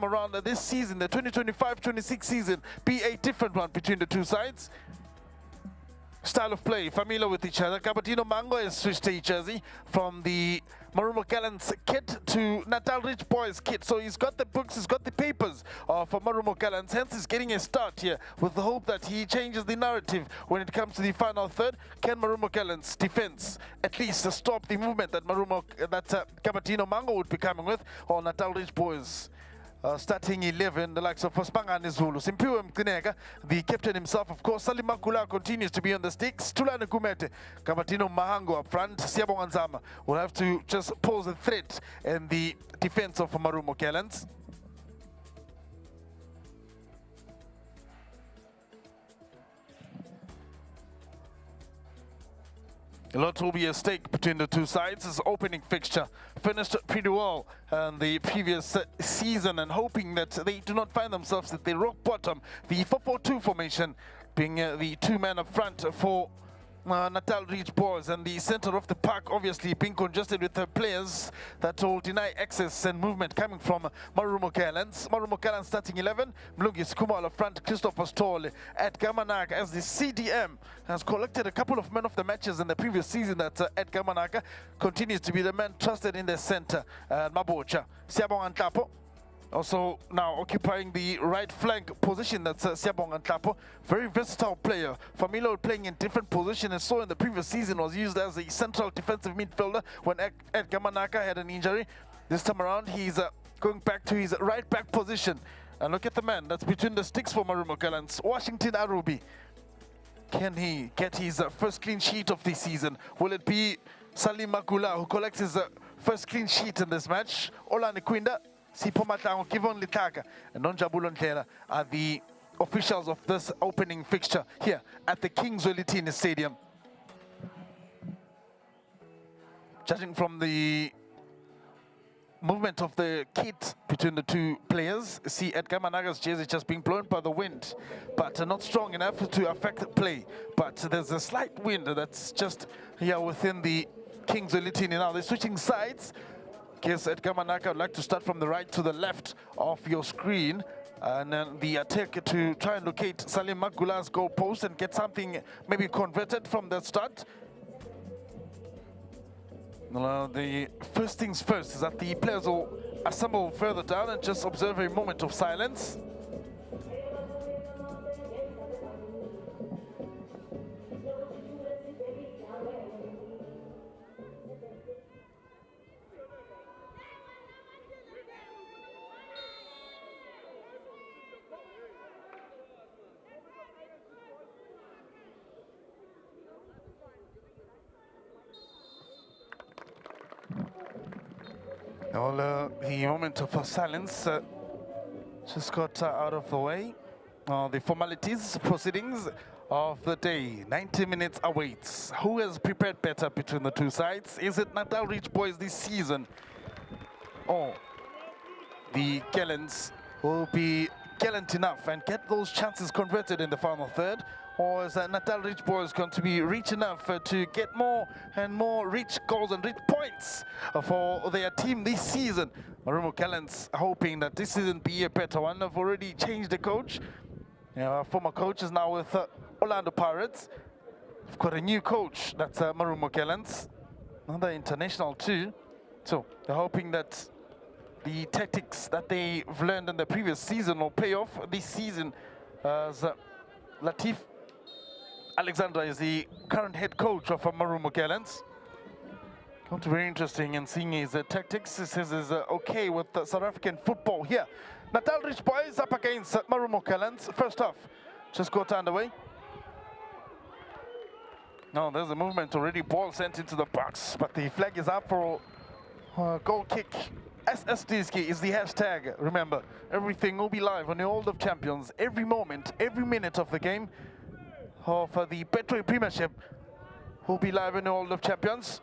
time around this season, the 2025-26 season, be a different one between the two sides. Style of play, familiar with each other. Cabatino Mango has switched a jersey from the Marumo Gallants kit to Natal Ridge Boys kit. So he's got the books, he's got the papers for Marumo Gallants. Hence he's getting a start here with the hope that he changes the narrative when it comes to the final third. Can Marumo Gallants defense at least stop the movement that Cabatino Mango would be coming with, or Natal Ridge Boys? Starting 11, the likes of Spangane Zulu, Simpiwe Mkinega, the captain himself, of course. Salim Makula continues to be on the sticks. Tulane Kumete, Kabatino Mahango up front. Siyabonga Nzama will have to just pose a threat in the defense of Marumo Gallants. A lot will be at stake between the two sides. This opening fixture finished pretty well in the previous season, and hoping that they do not find themselves at the rock bottom. The 4-4-2 formation being the two men up front for Natal Ridge Boys, and the center of the park obviously being congested with players that will deny access and movement coming from Marumo Gallants. Marumo Gallants starting 11, Mlungi Skumal up front, Christopher Stoll at Gamanaka as the CDM has collected a couple of men of the matches in the previous season. That at Gamanaka continues to be the man trusted in the center. Mabocha Siyabonga Nhlapo also now occupying the right flank position. That's Siyabonga Nhlapo, very versatile player, familiar with playing in different positions, and so in the previous season was used as a central defensive midfielder when Edgar Manaka had an injury. This time around he's going back to his right back position. And look at the man that's between the sticks for Marumo Gallants, Washington Arubi. Can he get his first clean sheet of the season? Will it be Salim Makula who collects his first clean sheet in this match? Olane Kwinda, Sipho Matlango, Kivon Litaka, and Nonjabulo Ndlela are the officials of this opening fixture here at the Kings Welitini Stadium. Judging from the movement of the kit between the two players, see Edgar Managa's jersey just being blown by the wind, but not strong enough to affect play. But there's a slight wind that's just here within the Kings Welitini. Now they're switching sides. Guess Edgar Manaka would like to start from the right to the left of your screen, and then the attack to try and locate Salim Makula's goal post and get something maybe converted from that start. The first things first is that the players will assemble further down and just observe a moment of silence. Well, the moment of silence just got out of the way. The formalities, proceedings of the day, 90 minutes awaits. Who has prepared better between the two sides? Is it Natal Ridge Boys this season, or the Gallants will be gallant enough and get those chances converted in the final third? Or is Natal Ridge Boys going to be rich enough to get more and more rich goals and rich points for their team this season? Marumo Gallants hoping that this season be a better one. I've already changed the coach. Our former coach is now with Orlando Pirates. We've got a new coach, that's Marumo Gallants, another international too. So they're hoping that the tactics that they've learned in the previous season will pay off this season, as Latif Alexander is the current head coach of Marumo Gallants. Going to be very interesting in seeing his tactics. He says is okay with South African football here. Natal Ridge Boys up against Marumo Gallants. First off, just got underway. No, there's a movement already. Ball sent into the box, but the flag is up for goal kick. SSDSK is the hashtag. Remember, everything will be live on the World of Champions. Every moment, every minute of the game of the Betway Premiership will be live in the World of Champions.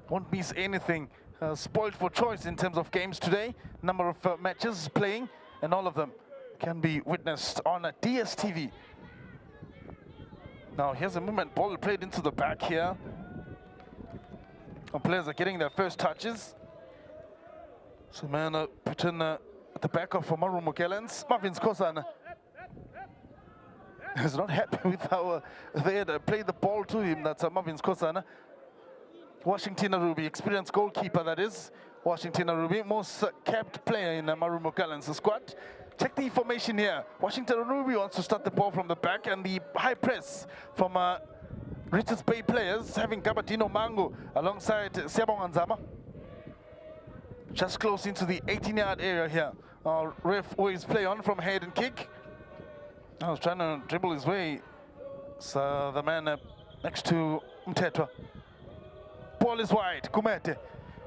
Won't miss anything. Spoiled for choice in terms of games today. Number of matches playing, and all of them can be witnessed on DSTV. Now here's a movement. Ball played into the back here. Our players are getting their first touches. So man put in at the back of Marumo Gallants. Marvin Skosan is not happy with how they had played the ball to him. That's Marvin Skosan. Washington Ruby, experienced goalkeeper that is. Washington Ruby, most capped player in Marumo Gallants' squad. Check the formation here. Washington Ruby wants to start the ball from the back, and the high press from Richards Bay players, having Gabatino Mango alongside Siabong Anzama. Just close into the 18-yard area here. Ref always play on from head and kick. I was trying to dribble his way. So the man next to Mtetwa. Ball is wide. Kumete.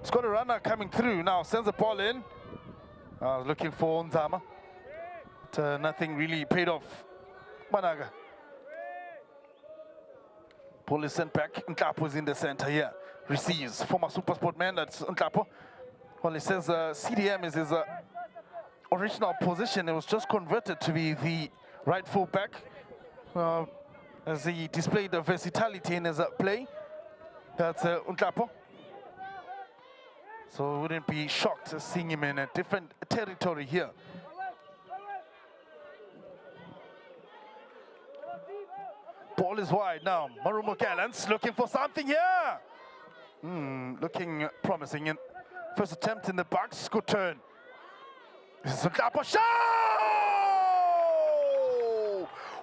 He's got a runner coming through now. Sends the ball in. Looking for Nzama. But nothing really paid off. Managa. Ball is sent back. Nklapo is in the center here. Receives. Former super sport man. That's Nklapo. Well, it says CDM is his original position. It was just converted to be the right full back. As he displayed the versatility in his play. That's Nklapo. So wouldn't be shocked seeing him in a different territory here. Ball is wide now. Marumo Gallants looking for something here. Looking promising. And first attempt in the box. Good turn. This is Nklapo. Shot!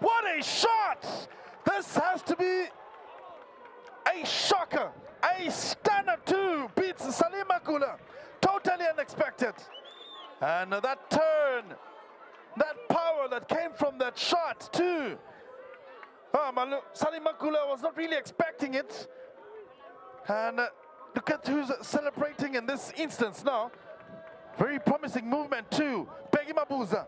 What a shot! This has to be a shocker. A stunner too. Beats Salim Makula. Totally unexpected. And that turn, that power that came from that shot too. Salim Makula was not really expecting it. And look at who's celebrating in this instance now. Very promising movement too. Peggy Mabuza.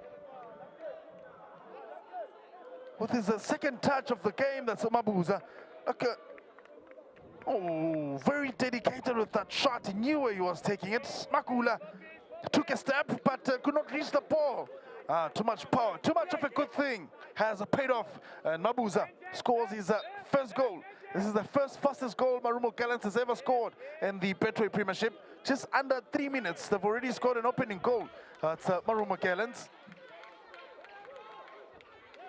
With his second touch of the game, that's Mabuza. Look at, oh, very dedicated with that shot. He knew where he was taking it. Makula took a step, but could not reach the ball. Too much power, too much of a good thing has paid off. And Mabuza scores his first goal. This is the first fastest goal Marumo Gallants has ever scored in the Betway Premiership. Just under 3 minutes, they've already scored an opening goal. It's Marumo Gallants.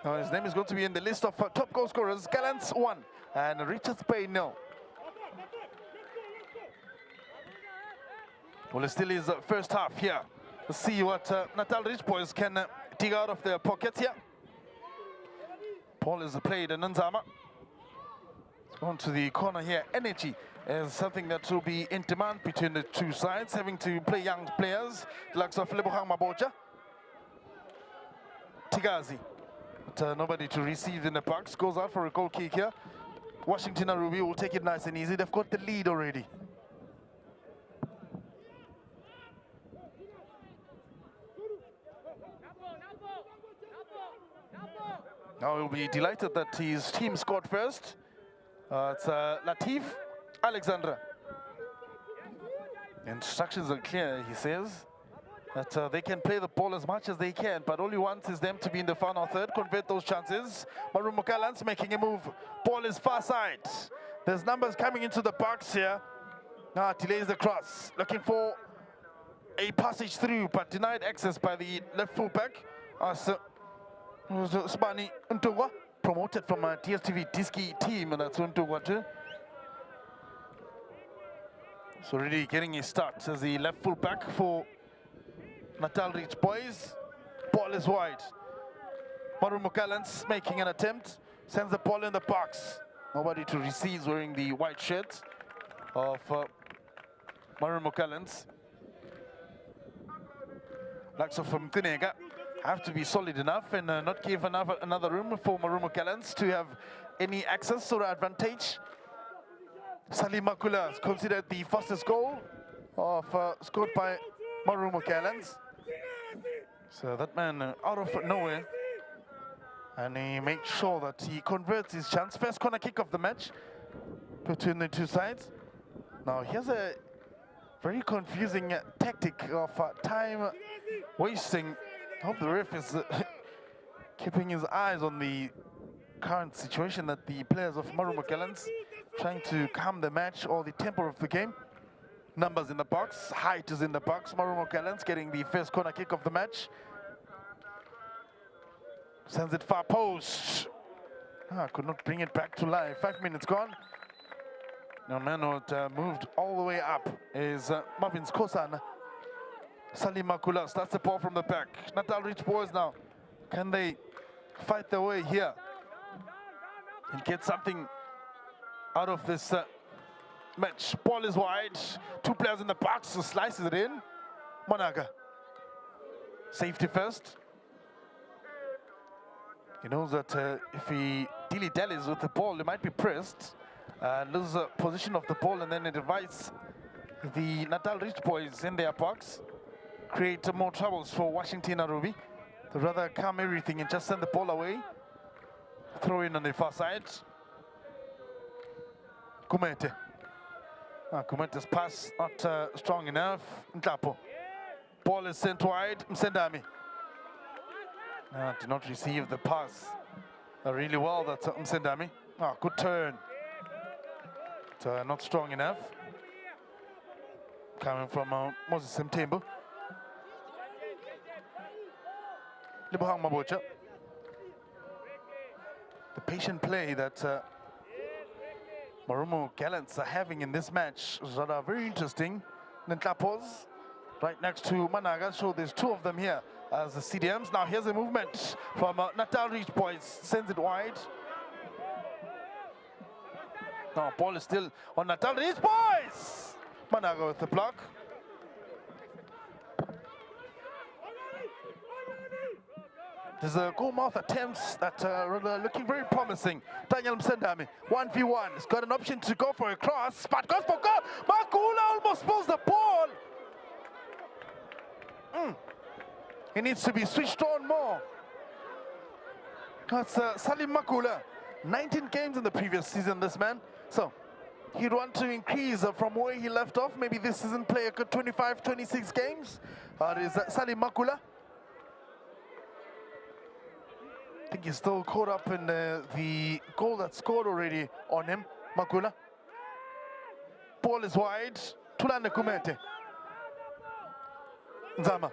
His name is going to be in the list of top goal scorers. Gallants 1 and Richards Bay 0. Well, it still is first half here. Let's see what Natal Rich boys can dig out of their pockets here. Ball is played and Nzama. On to the corner here. Energy is something that will be in demand between the two sides, having to play young players, the likes of Lebohang Maboja, Tigazi. But nobody to receive in the box. Goes out for a goal kick here. Washington Ruby will take it nice and easy. They've got the lead already. Now he'll be delighted that his team scored first. It's Latif Alexandra. Instructions are clear, he says, that they can play the ball as much as they can, but all he wants is them to be in the final third, convert those chances. Marumo Gallants making a move. Ball is far side. There's numbers coming into the box here. Delays the cross. Looking for a passage through, but denied access by the left fullback. Spani Ntugwa, promoted from a DSTV Diski team, and that's Ntugwa too. So really getting a start as the left fullback for Natal Rich boys. Ball is wide. Marumo Gallants making an attempt. Sends the ball in the box. Nobody to receive wearing the white shirt of Marumo Gallants. Likes of Mtinega have to be solid enough and not give another room for Marumo Gallants to have any access or advantage. Salim Makula is considered the fastest goal of scored by Marumo Gallants. So that man out of nowhere, and he makes sure that he converts his chance. First corner kick of the match between the two sides. Now here's a very confusing tactic of time wasting. I hope the ref is keeping his eyes on the current situation that the players of Marumo Gallants trying to calm the match or the tempo of the game. numbers in the box. Height is in the box. Marumo Gallants getting the first corner kick of the match. Sends it far post. Could not bring it back to life. 5 minutes gone. No man who moved all the way up is Marvin's Kosan. Salim Makula starts the ball from the back. Natal Reach boys now. Can they fight their way here and get something out of this match? Ball is wide. 2 players in the box. So slices it in. Monaga. Safety first. He knows that if he dilly-dallies with the ball, he might be pressed. Loses position of the ball, and then it invites the Natal Reach boys in their box. Create more troubles for Washington Arubi. They'd rather calm everything and just send the ball away. Throw in on the far side. Kumete. Kumete's pass not strong enough. Ntapo. Ball is sent wide. Msendami. Did not receive the pass really well. That's Msendami. Good turn. But, not strong enough. Coming from Moses Mtembu. Libuhang Mabocha. The patient play that Marumo Gallants are having in this match is very interesting. Ntlapos right next to Managa. So there's 2 of them here as the CDMs. Now here's a movement from Natal Reach boys. Sends it wide. Now ball is still on Natal Reach boys. Managa with the block. There's a goal-mouth attempts that are looking very promising. Daniel Msendami, 1v1. He's got an option to go for a cross, but goes for goal. Makula almost pulls the ball. He needs to be switched on more. That's Salim Makula. 19 games in the previous season, this man. So he'd want to increase from where he left off. Maybe this season play a good 25, 26 games. Is Salim Makula. I think he's still caught up in the goal that's scored already on him, Makula. Ball is wide. Tulane Kumete. Nzama.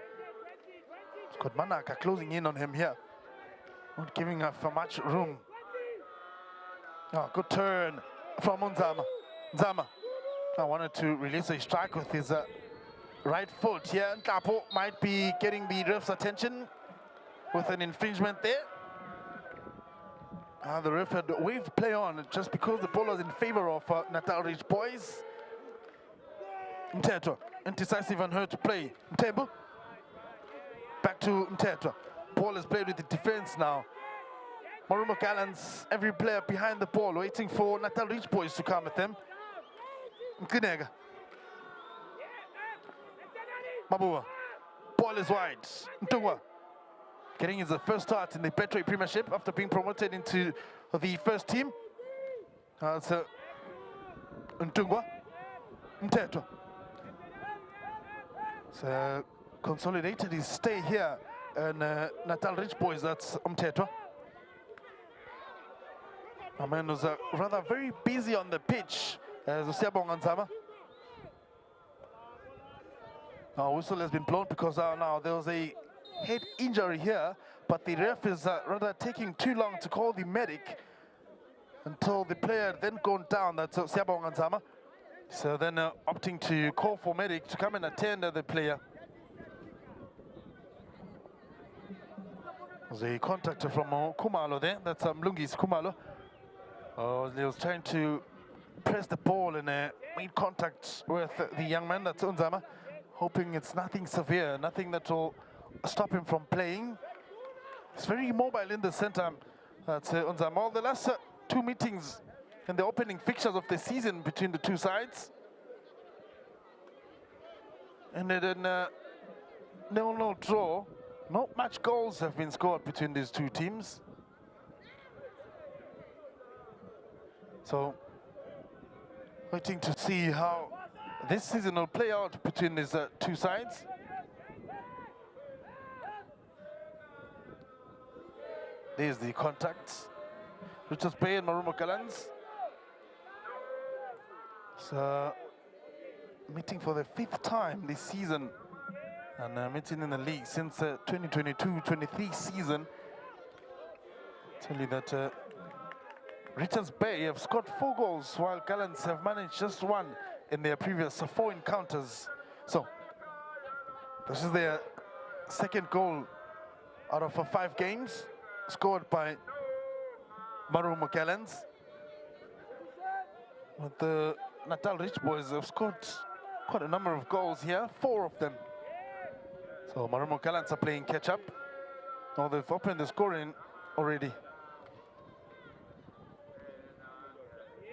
Got Manaka closing in on him here. Not giving up for much room. Good turn from Nzama. Nzama. I wanted to release a strike with his right foot here. Nkapo might be getting the ref's attention with an infringement there. The ref had waved play on just because the ball was in favor of Natal Reach boys. Mtetwa, indecisive and hurt to play. Mtembu. Back to Mtetwa. Ball is played with the defense now. Marumo Gallants, every player behind the ball, waiting for Natal Reach boys to come at them. Mkinega. Mabua. Ball is wide. Ntungwa. Getting his first start in the Betway Premiership after being promoted into the first team. It's Ntungwa. Mtetwa. So consolidated his stay here and Natal Reach boys, that's Mtetwa. A man was rather very busy on the pitch as Osiabong Nzama. Now whistle has been blown because now there was a head injury here, but the ref is rather taking too long to call the medic until the player then gone down. That's Osiabong Nzama. So then opting to call for medic to come and attend the player. There's a contactor from Kumalo there. That's Mlungi's Kumalo. He was trying to press the ball and made contact with the young man, that's Nzama, hoping it's nothing severe, nothing that will stop him from playing. He's very mobile in the center, that's Nzama. All the last 2 meetings in the opening fixtures of the season between the 2 sides. And then 0-0 draw. Not much goals have been scored between these 2 teams. So, waiting to see how this season will play out between these 2 sides. There's the contacts. Richards Bay and Marumo Gallants. So, meeting for the 5th time this season, and meeting in the league since 2022-23 season. Tell you that Richards Bay have scored 4 goals, while Gallants have managed just 1 in their previous 4 encounters. So this is their 2nd goal out of 5 games scored by Marumo Gallants. But the Natal Rich Boys have scored quite a number of goals here, 4 of them. So Marumo Gallants are playing catch-up. Oh, they've opened the scoring already.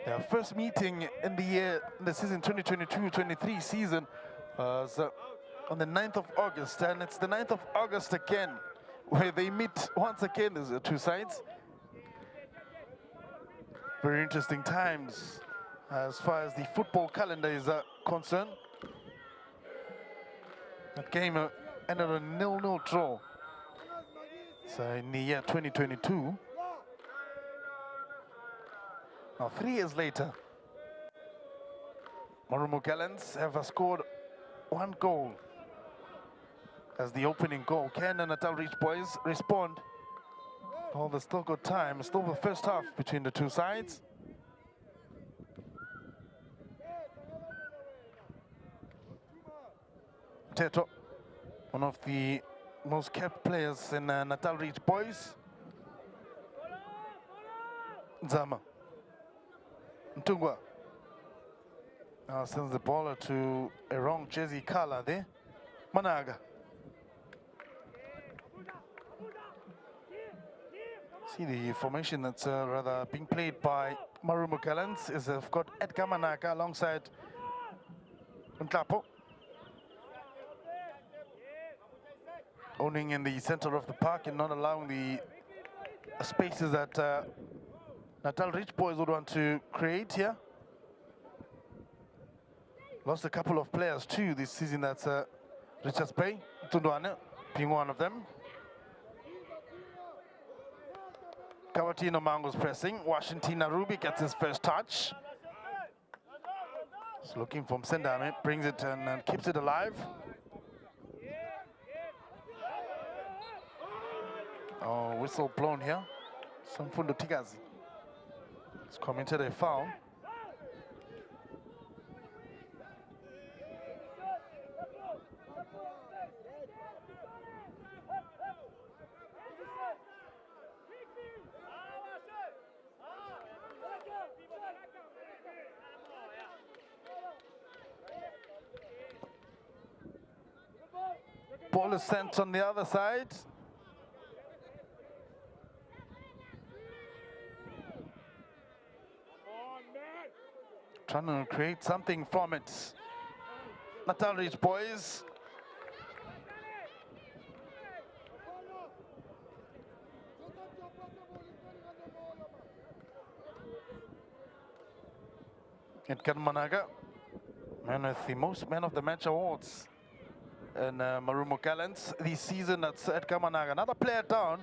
Their first meeting in the season 2022-23 season was on the 9th of August, and it's the 9th of August again, where they meet once again. There's 2 sides. Very interesting times as far as the football calendar is concerned. That game ended a 0-0 draw. So in the year 2022. Now 3 years later, Marumo Gallants have scored 1 goal as the opening goal. Can the Natal Reach Boys respond? Oh, there's still good time. Still the first half between the 2 sides. Teto, one of the most kept players in Natal Reach Boys. Nzama. Ntungwa. Now sends the ball to a wrong jersey color there. Managa. See the formation that's rather being played by Marumo Gallants is they've got Edgar Managa alongside Ntlapo. Owning in the center of the park and not allowing the spaces that Natal Rich Boys would want to create here. Lost a couple of players too this season. That's Richards Bay, Tundwane being one of them. Kawatino Mango's pressing. Washington Ruby gets his first touch. He's looking from Sendame, brings it and keeps it alive. Oh, whistle blown here. Samfundo Tigazi. It's committed a foul. Ball is sent on the other side. Trying to create something from it. Natal Reach Boys. Edgar Managa, man with the most Man of the Match awards in Marumo Gallants this season. That's Edgar Managa. Another player down.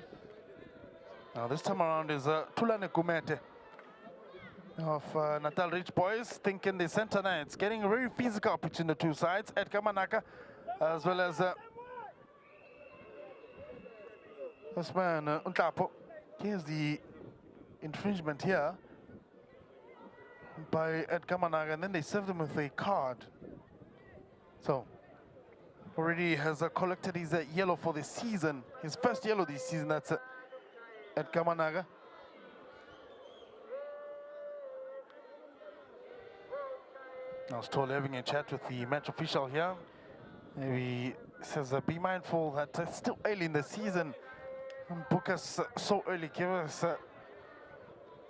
Now this time around is Tulane Kumete of Natal Rich Boys, thinking the center knights, getting very physical between the 2 sides. Edgar Manaka, as well as this man Ntlapo. Here's the infringement here by Edgar Managa, and then they served him with a card. So already has collected his yellow for the season, his first yellow this season. That's Edgar Managa. I was told having a chat with the match official here. Maybe says be mindful that it's still early in the season. Book us so early, give us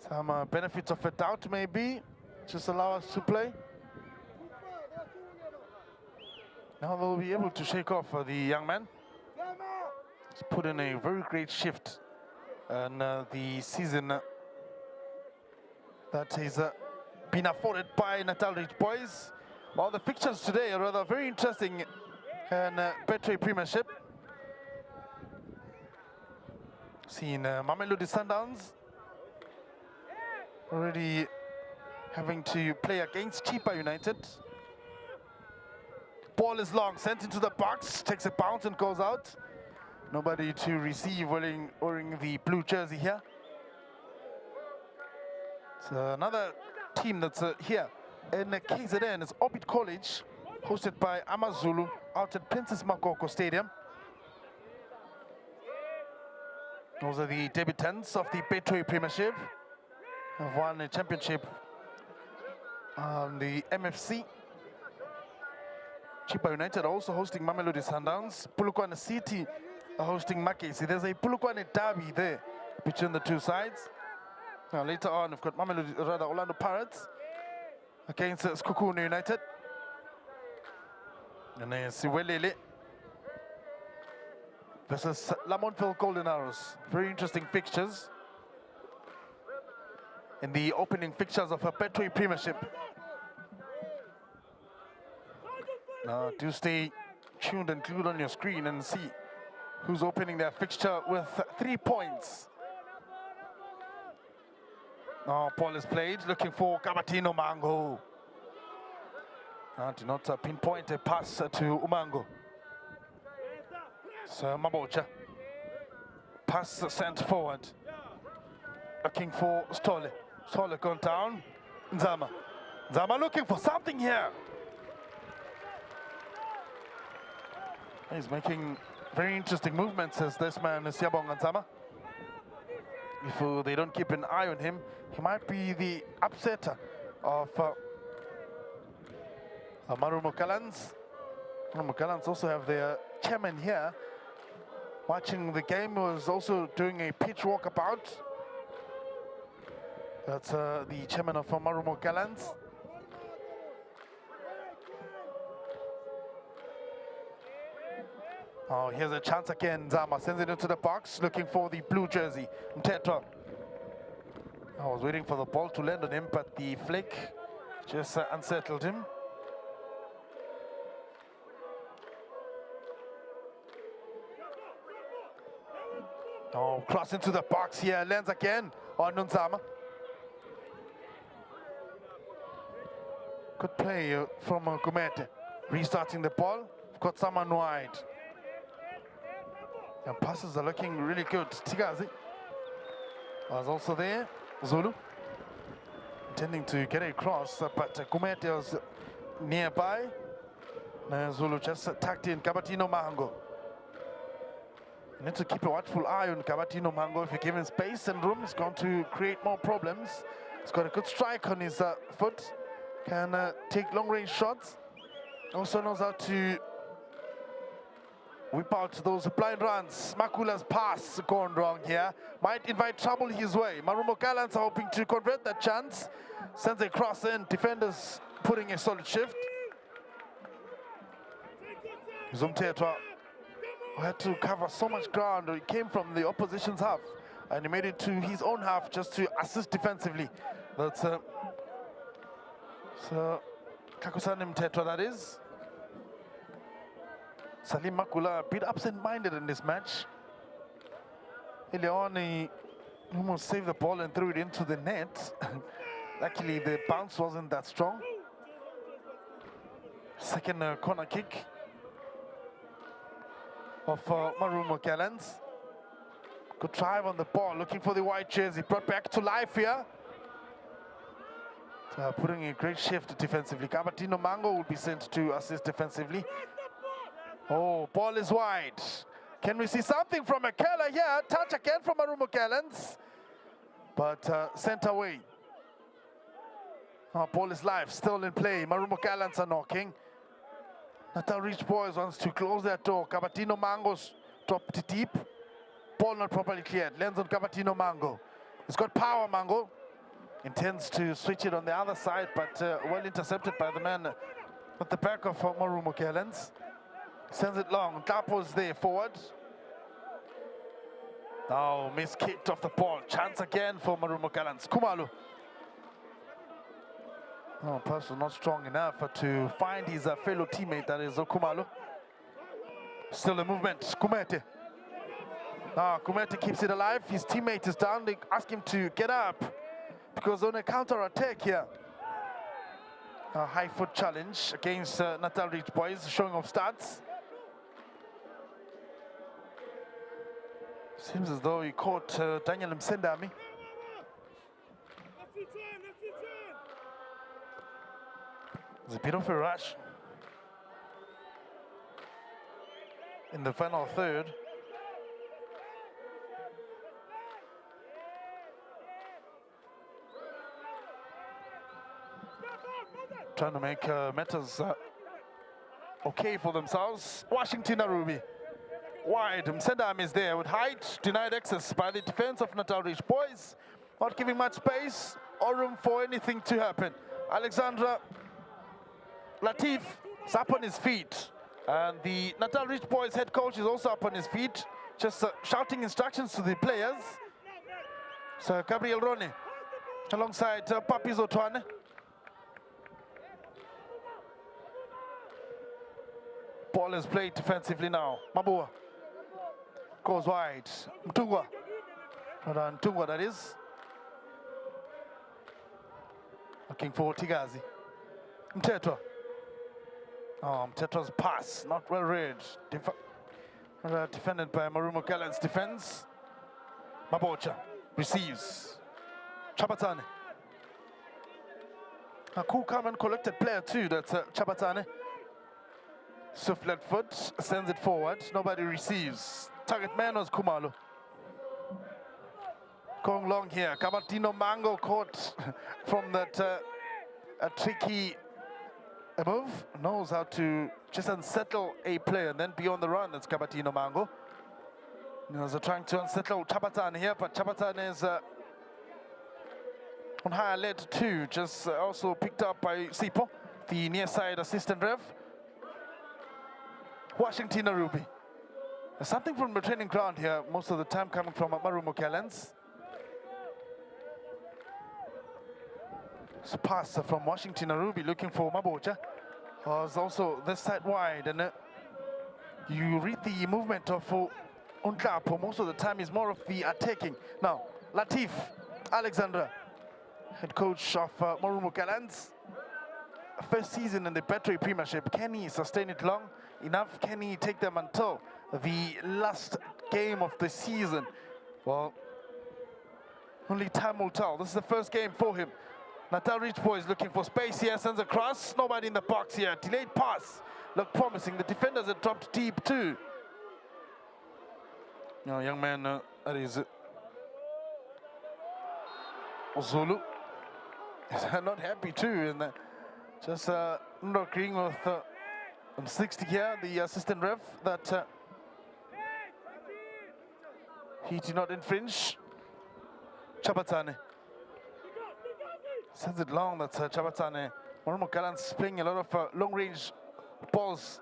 some benefits of a doubt maybe. Just allow us to play. Now they'll be able to shake off the young man. He's put in a very great shift and the season that is been afforded by Natal Rich Boys. Well, the fixtures today are rather very interesting in Betway Premiership. Seeing Mamelodi Sundowns already having to play against Chipa United. ball is long, sent into the box, takes a bounce and goes out. Nobody to receive wearing the blue jersey here. So another team that's here in KZN is Orbit College, hosted by Amazulu out at Princess Makoko Stadium. Those are the debutants of the Betway Premiership. Have won a championship on the MFC. Chipa United also hosting Mamelodi Sundowns. Polokwane City are hosting Makesi. There's a Polokwane derby there between the two sides. Now later on, we've got Orlando Pirates against Skukunu United. And then Siwelele versus Lamontville Golden Arrows. Very interesting fixtures in the opening fixtures of a Betway Premiership. Now do stay tuned and glued on your screen and see who's opening their fixture with 3 points. Now ball is played, looking for Kabatino Mango. Now do not pinpoint a pass to Umango. So Mabocha. Pass sent forward. Looking for Stole. Stole gone down. Nzama. Nzama looking for something here. He's making very interesting movements as this man is Siyabonga Nzama. If they don't keep an eye on him, he might be the upsetter of Marumo Gallants. Marumo Gallants also have their chairman here watching the game, was also doing a pitch walkabout. That's the chairman of Marumo Gallants. Oh, here's a chance again. Zama sends it into the box, looking for the blue jersey. Mtetwa. I was waiting for the ball to land on him, but the flick just unsettled him. Oh, cross into the box here, lands again on Nunzama. Good play from Gumete. Restarting the ball, got someone wide. And passes are looking really good. Tigazi was also there. Zulu intending to get across, but Gumete was nearby. Zulu just tucked in Kabatino Mango. You need to keep a watchful eye on Kabatino Mango. If you give him space and room, he's going to create more problems. He's got a good strike on his foot. Can take long-range shots. Also knows how to whip out those blind runs. Makula's pass gone wrong here. Might invite trouble his way. Marumo Gallants are hoping to convert that chance. Sends a cross in. Defenders putting a solid shift. Zumtetwa had to cover so much ground. He came from the opposition's half and he made it to his own half just to assist defensively. That's so Kakusani Mtetwa, that is. Salim Makula a bit absent-minded in this match. Early on, he almost saved the ball and threw it into the net. Luckily, the bounce wasn't that strong. Second corner kick of Marumo Gallants. Good drive on the ball, looking for the white jersey. Brought back to life here. Putting a great shift defensively. Kabatino Mango will be sent to assist defensively. Oh, ball is wide. Can we see something from Akela here? Touch again from Marumo Gallants, but sent away. Oh, ball is live, still in play. Marumo Gallants are knocking. Natal Reach Boys wants to close that door. Kabatino Mango's dropped it deep. Ball not properly cleared. Lands on Kabatino Mango. He's got power, Mango. Intends to switch it on the other side, but well intercepted by the man at the back of Marumo Gallants. Sends it long. Tapo's there forward. Now miskicked off the ball. Chance again for Marumo Gallants. Kumalu. Oh, pass was not strong enough to find his fellow teammate, that is Kumalu. Still a movement. Kumete. Now Kumete keeps it alive. His teammate is down. They ask him to get up because on a counter attack here. A high foot challenge against Natal Reach Boys, showing off stats. Seems as though he caught Daniel Msendami. It's a bit of a rush in the final third. Trying to make matters okay for themselves. Washington Arubi. Wide, Msendam is there with height, denied access by the defense of Natal Reach Boys. Not giving much space or room for anything to happen. Alexandra Latif is up on his feet. And the Natal Reach Boys head coach is also up on his feet, just shouting instructions to the players. So Gabriel Rone alongside Papi Zotwane. Ball is played defensively now. Mabua goes wide. Mtungwa. Mtungwa, that is. Looking for Tigazi. Mtetwa. Oh, Mtetwa's pass, not well read. Defended by Marumo Gallants defense. Mabocha receives. Chabatane. A cool, calm and collected player too, that's Chabatane. Swift left foot, sends it forward, nobody receives. Target man was Kumalo. Going long here, Kabatino Mango caught from that a tricky move. Knows how to just unsettle a player and then be on the run. That's Kabatino Mango. They're trying to unsettle Chabatane here, but Chabatane is on higher lead too, just also picked up by Sipo, the near side assistant ref. Washington Arubi. There's something from the training ground here, most of the time coming from Marumo Gallants. It's a pass from Washington Arubi looking for Mabocha. It's also this side wide, and you read the movement of Unklapo. Most of the time is more of the attacking. Now, Latif Alexandra, head coach of Marumo Gallants. First season in the Battery Premiership. Can he sustain it long enough? Can he take them until the last game of the season? Well, only time will tell. This is the first game for him. Natal Reach Boys looking for space here, sends a cross. Nobody in the box here. Delayed pass. Look promising. The defenders have dropped deep too. Now, young man, that is Zulu. Is not happy too, and just not agreeing with 60 here, the assistant ref, that he did not infringe. Chabatane sends it long. That's Chabatane. Marumo Gallants playing a lot of long-range balls.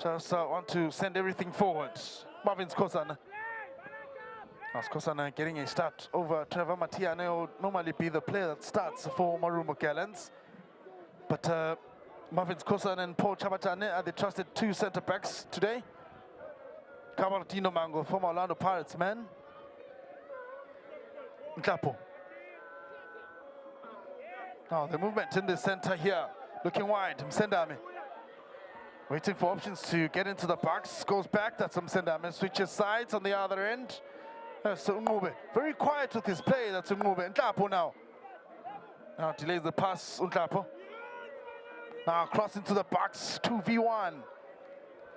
Just want to send everything forward. Marvin Skosana. Skosana getting a start over Trevor Matiane, who would normally be the player that starts for Marumo Gallants. But Marvin Skosana and Paul Chabatane are the trusted two centre-backs today. Camartino Mango, former Orlando Pirates man. Nklapo. Now the movement in the centre here, looking wide. Msendame waiting for options to get into the box. Goes back, that's Msendame. Switches sides on the other end. That's Umube. Very quiet with his play, that's Umube. Nklapo now. Now delays the pass, Nklapo. Now cross into the box, 2v1.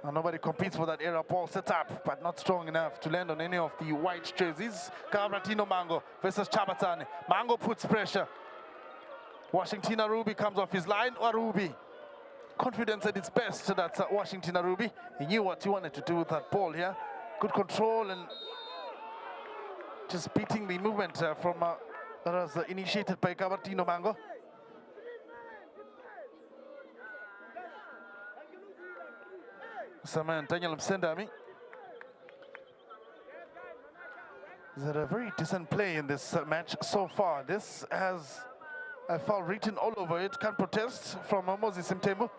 Now nobody competes for that error ball set up, but not strong enough to land on any of the white jerseys. Cabratino Mango versus Chabatane. Mango puts pressure. Washington Arubi comes off his line. Arubi, confidence at its best. That's Washington Arubi. He knew what he wanted to do with that ball here. Good control and just beating the movement from that was initiated by Cabratino Mango. Saman Daniel Msendami. He's had a very decent play in this match so far. This has a foul written all over it. Can't protest from Moses Mtembu.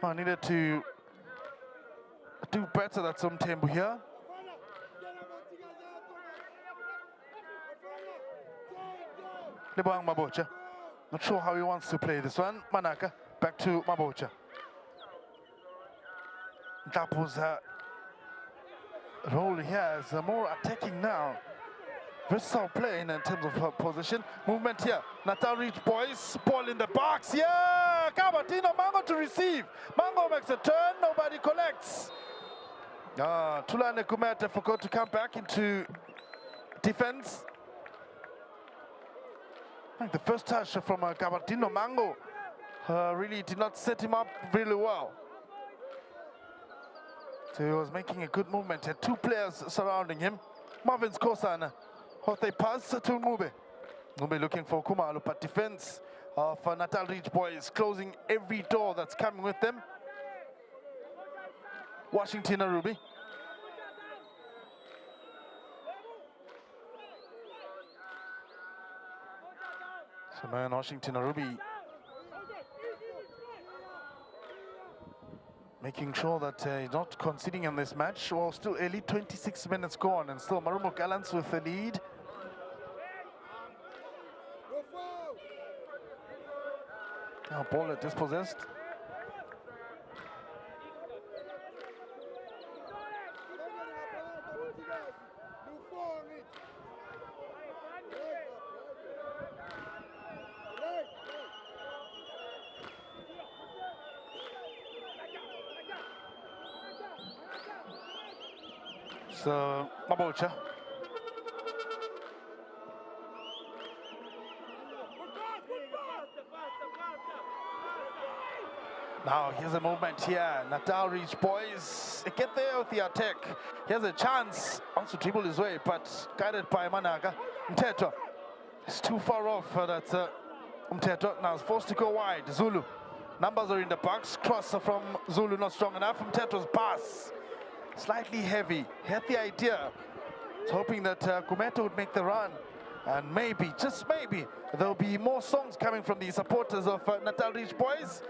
I needed to do better. That's Mtembu here. Lebang Mabocha. Not sure how he wants to play this one. Manaka, back to Mabocha. Tapo's role here is more attacking now. Versatile playing in terms of position. Movement here. Natal Reach boys. Ball in the box. Yeah! Kabatino Mango to receive. Mango makes a turn. Nobody collects. Tulane Kumete forgot to come back into defense. I think the first touch from Kabatino Mango really did not set him up really well. So he was making a good movement. Had two players surrounding him. Marvin's Kosana. They pass to Ngube. Ngube looking for Kumalo, but defense of Natal Reach boys closing every door that's coming with them. Washington Arubi. So man, Washington Arubi making sure that he's not conceding in this match. Well, still early, 26 minutes gone, and still Marumo Gallants with the lead. Now ball dispossessed. So Mabocha. Now here's a movement here. Natal Reach boys get there with the attack. Here's a chance. Wants to dribble his way, but guided by Managa. Mteto. It's too far off. That's Mteto. Now it's forced to go wide. Zulu. Numbers are in the box. Cross from Zulu not strong enough. Mteto's pass. Slightly heavy. Had the idea. Was hoping that Kumeta would make the run. And maybe, just maybe, there'll be more songs coming from the supporters of Natal Reach boys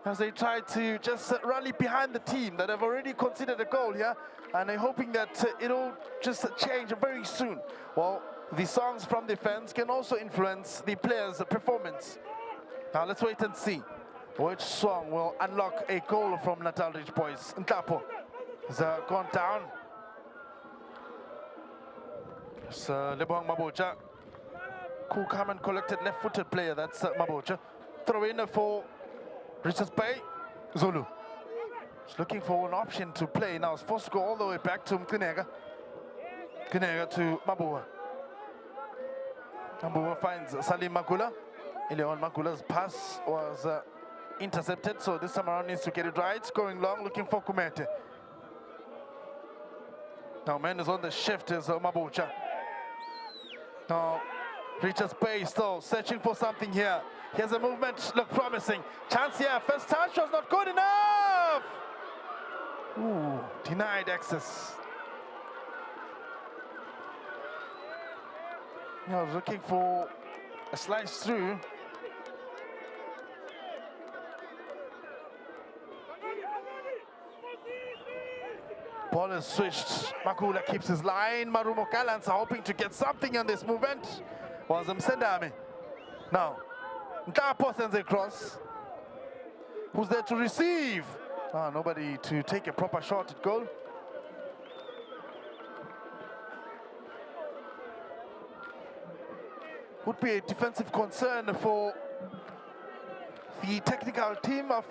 as they try to just rally behind the team that have already conceded a goal here, and they're hoping that it'll just change very soon. Well, the songs from the fans can also influence the players' performance. Now let's wait and see which song will unlock a goal from Natal Reach boys. Ntapo has gone down. It's Lebohang Mabocha. Cool, calm and collected left-footed player, that's Mabocha. Throw in for Richards Bay. Zulu. He's looking for an option to play. Now it's forced to go all the way back to Mkinega. Mkinega to Mabua. Mabua finds Salim Makula. Eleon Makula's pass was intercepted, so this time around needs to get it right. Going long, looking for Kumete. Now man is on the shift is Mabocha. Now Richards Bay still searching for something here. Here's a movement, look promising. Chance here, first touch was not good enough. Ooh, denied access. I was looking for a slice through. Ball is switched. Makula keeps his line. Marumo Gallants are hoping to get something on this movement. Was Msendame. Now, Ntapo sends it across. Who's there to receive? Nobody to take a proper shot at goal. Would be a defensive concern for the technical team of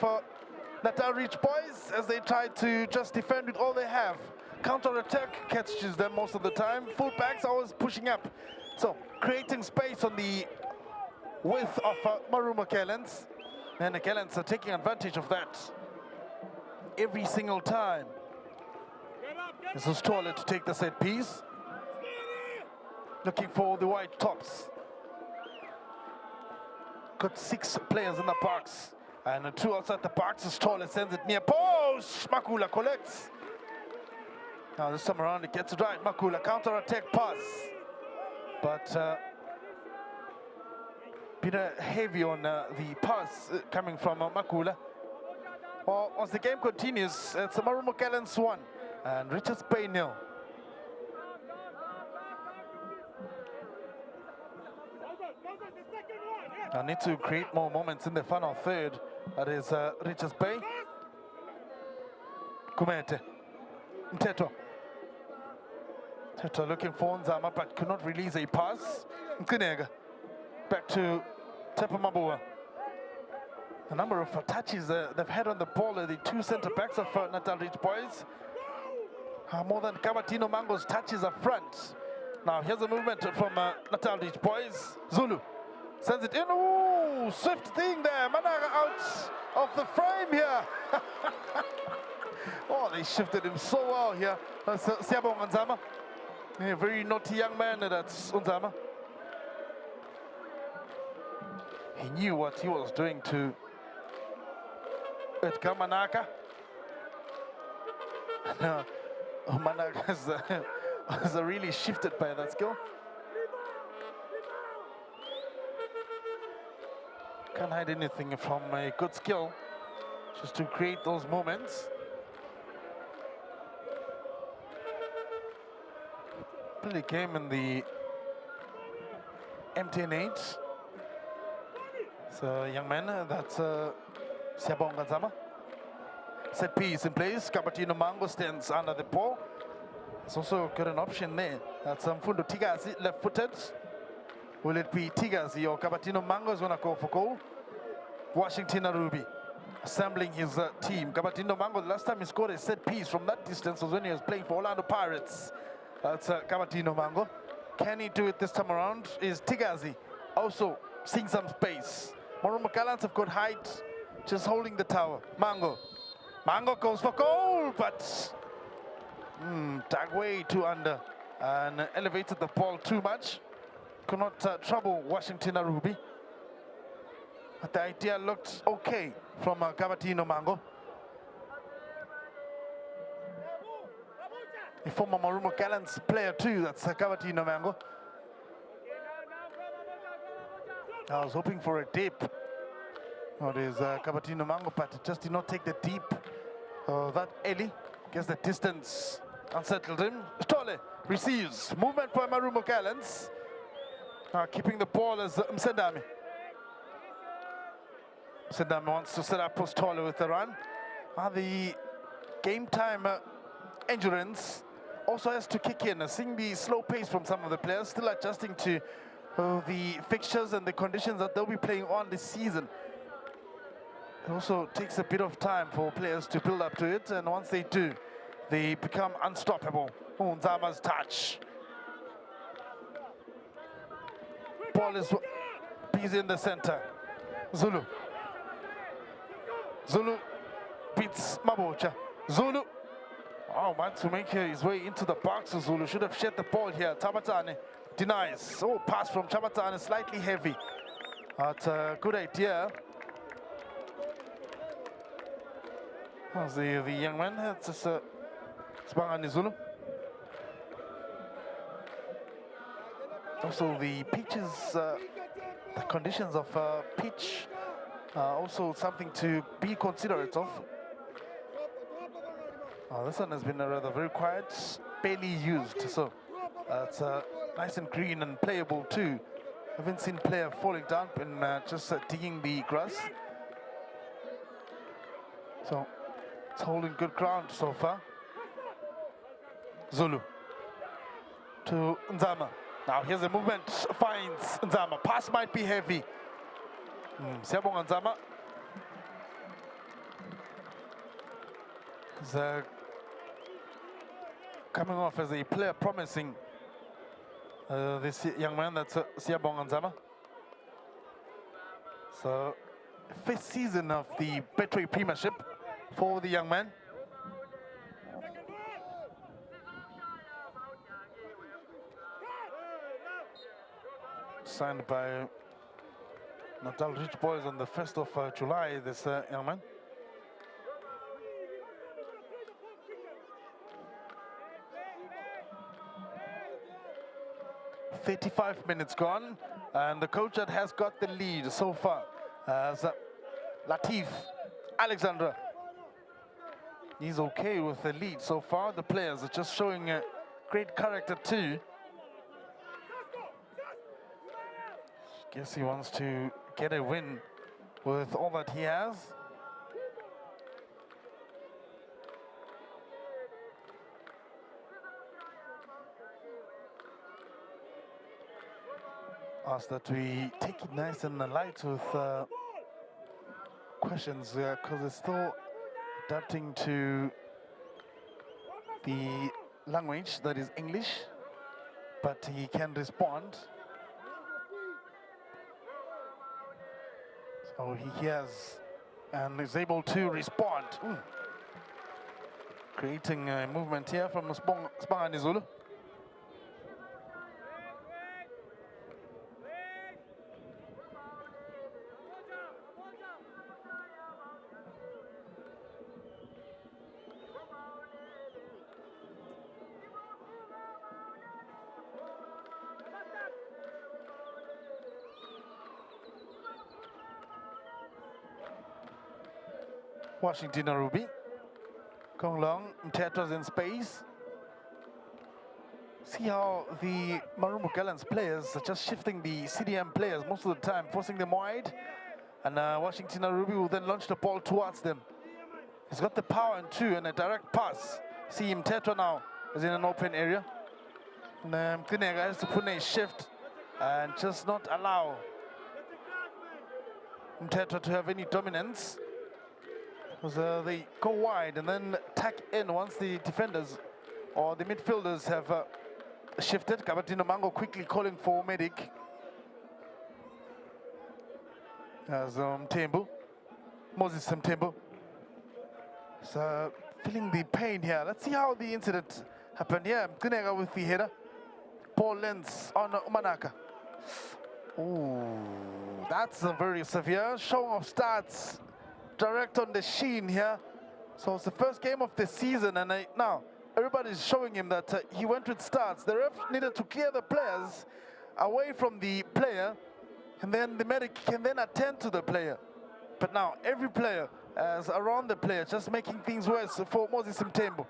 Natal Reach boys as they try to just defend with all they have. Counter-attack catches them most of the time. Fullbacks always pushing up. So, creating space on the width of Marumo Gallants. And the Gallants are taking advantage of that every single time. This is Stoller to take the set piece. Looking for the white tops. Got 6 players in the box. And 2 outside the box. Stoller sends it near post. Makula collects. Now this time around it gets it right. Makula counter-attack pass. But bit heavy on the pass coming from Makula. Well, as the game continues, it's Marumo Gallants 1 and Richards Bay 0. I need to create more moments in the final third. That is Richards Bay. Kumete. Mteto. Mteto looking for Nzama but could not release a pass. Mkinega. Back to Tepa Mabua. A number of touches they've had on the ball, the two centre backs of Natal Ridge Boys. More than Kabatino Mango's touches up front. Now here's a movement from Natal Ridge Boys. Zulu sends it in. Ooh, swift thing there. Managa out of the frame here. Oh, they shifted him so well here. That's Siabong Nzama. A very naughty young man, that's Nzama. He knew what he was doing to Edgar Manaka. Manaka was really shifted by that skill. Can't hide anything from a good skill, just to create those moments. Really came in the MTN8. So young man, that's Siabong Nzama. Set piece in place. Kabatino Mango stands under the ball. It's also got an option there. That's Mfundo Tigazi, left-footed. Will it be Tigazi or Kabatino Mango is going to go for goal? Washington Arubi assembling his team. Kabatino Mango, the last time he scored a set piece from that distance was when he was playing for Orlando Pirates. That's Kabatino Mango. Can he do it this time around? Is Tigazi also seeing some space? Marumo Gallants have got height, just holding the tower. Mango goes for goal, but dug way too under and elevated the ball too much. Could not trouble Washington Arubi. But the idea looked okay from Kabatino Mango. A former Marumo Gallants player too, that's Kabatino Mango. I was hoping for a dip. What is Kabatino Mango, but it just did not take the deep that early. Guess the distance unsettled him. Tole receives. Movement by Marumo Gallants. Keeping the ball as Msendami. Msendami wants to set up post Tole with the run. The game time endurance also has to kick in. Seeing the slow pace from some of the players, still adjusting to the fixtures and the conditions that they'll be playing on this season. It also takes a bit of time for players to build up to it, and once they do, they become unstoppable. Nzama's touch. Ball is busy in the center. Zulu beats Mabocha. Zulu. Oh, man, to make his way into the box. Zulu should have shed the ball here. Tabatane denies. Oh, pass from Tabatane, slightly heavy. But good idea. The young man, it's Spangani Zulu. Also, the pitches, the conditions of pitch, also something to be considerate of. This one has been rather very quiet, barely used, so it's nice and green and playable too. Haven't seen player falling down and just digging the grass. So it's holding good ground so far. Zulu to Nzama. Now here's a movement, finds Nzama. Pass might be heavy. Siabong Nzama is coming off as a player promising. This young man, that's Siabong Nzama. So, fifth season of the Betway Premiership for the young man. Signed by Natal Ridge Boys on the 1st of July, this young man. "35 minutes gone, and the coach that has got the lead so far as Latif Alexandra. He's okay with the lead so far. The players are just showing great character too. Guess he wants to get a win with all that he has. Ask that we take it nice and light with questions, because it's still adapting to the language that is English, but he can respond. So he hears and is able to respond. Creating a movement here from Spangani Zulu. Washington Arubi. Going long, Mtetra's in space. See how the Marumo Gallants players are just shifting the CDM players most of the time, forcing them wide. And Washington Arubi will then launch the ball towards them. He's got the power and a direct pass. See Mtetra now is in an open area. And Kinega has to put in a shift and just not allow Mtetra to have any dominance. Because they go wide and then tack in once the defenders or the midfielders have shifted. Kabatino Mango quickly calling for medic. As Moses Mtembu. So feeling the pain here. Let's see how the incident happened here. Kunega with the header. Ball lands on Manaka. Ooh, that's a very severe show of starts. Direct on the sheen here. So it's the first game of the season, and now everybody's showing him that he went with starts. The ref needed to clear the players away from the player, and then the medic can then attend to the player. But now every player is around the player, just making things worse for Moses Mtembu.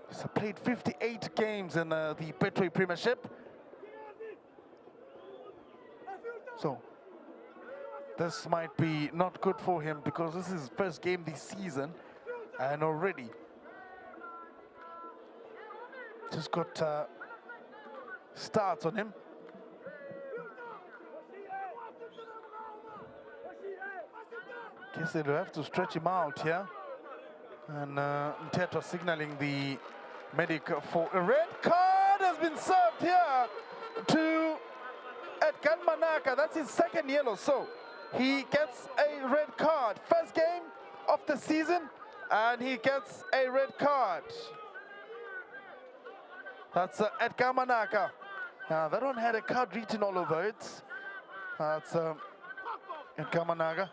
He's played 58 games in the Petro Premiership. So this might be not good for him because this is his first game this season, and already just got starts on him. Guess they'll have to stretch him out here. And Mtetra signaling the medic for a red card has been served here to Edgar Manaka. That's his second yellow, so he gets a red card. First game of the season, and he gets a red card. That's Edgar Manaka. Now, that one had a card written all over it. That's Edgar Manaka.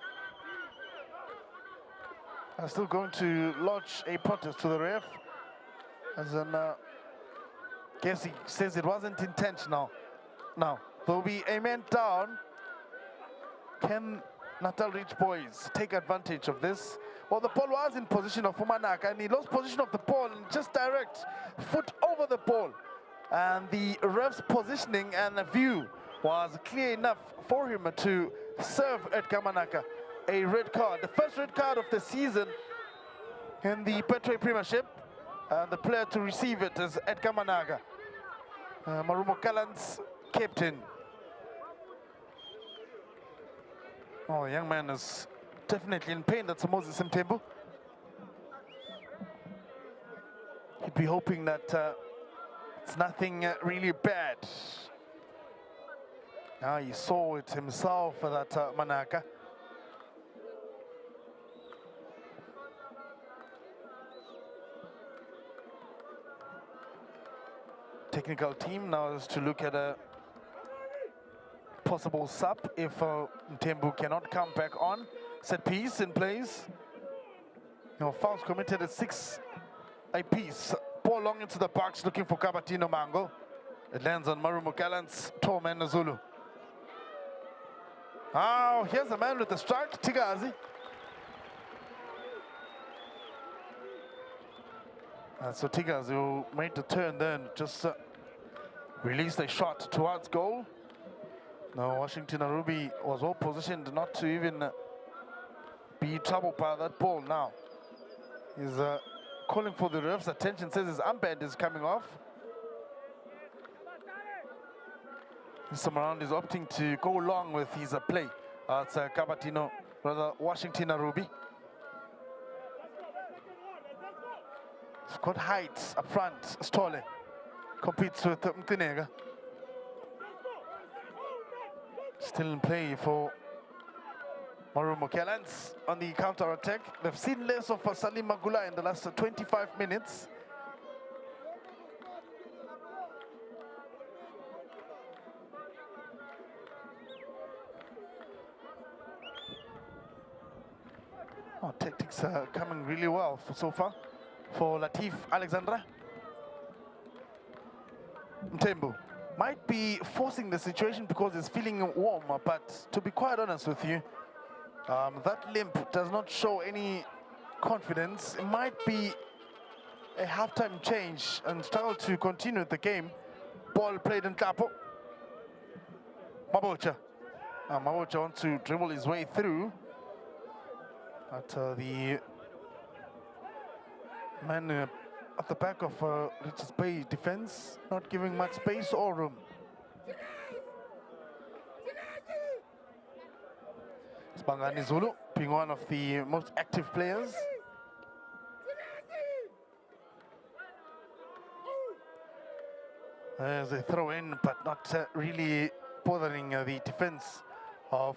I'm still going to lodge a protest to the ref. As in, guess he says it wasn't intentional. Now, there'll be a man down. Can Natal Ridge boys take advantage of this? Well, the ball was in position of Fumanaka, and he lost position of the ball and just direct foot over the ball. And the ref's positioning and the view was clear enough for him to serve Edgar Manaka a red card. The first red card of the season in the Petro Premiership. And the player to receive it is Edgar Manaka, Marumo Gallants captain. Oh, the young man is definitely in pain. That's Moses Mtembu. He'd be hoping that it's nothing really bad. Now he saw it himself, that Manaka. Technical team now is to look at a possible sub if Mtembu cannot come back on. Set piece in place. Now fouls committed at 6 a piece. Ball long into the box looking for Kabatino Mango. It lands on Marumo Gallants, Torman Zulu. Oh, here's a man with the strike, Tigazi. And so Tigazi who made the turn then, just released a shot towards goal. Now Washington Arubi was well positioned not to even be troubled by that ball. Now he's calling for the ref's attention, says his armband is coming off. Samaran is opting to go along with his play. It's Kabatino, rather Washington Arubi. He's got height up front. Stole competes with Mtinega. Still in play for Marumo Gallants on the counter-attack. They've seen less of Salim Magula in the last 25 minutes. Oh, tactics are coming really well so far for Latif Alexandra. Mtembu might be forcing the situation because he's feeling warm, but to be quite honest with you, that limp does not show any confidence. It might be a halftime change and struggle to continue the game. Ball played in Kapo. Mabocha. Mabocha wants to dribble his way through. But the man at the back of Richards Bay defense not giving much space or room. Spangani Zulu being one of the most active players. There's a throw in, but not really bothering the defense of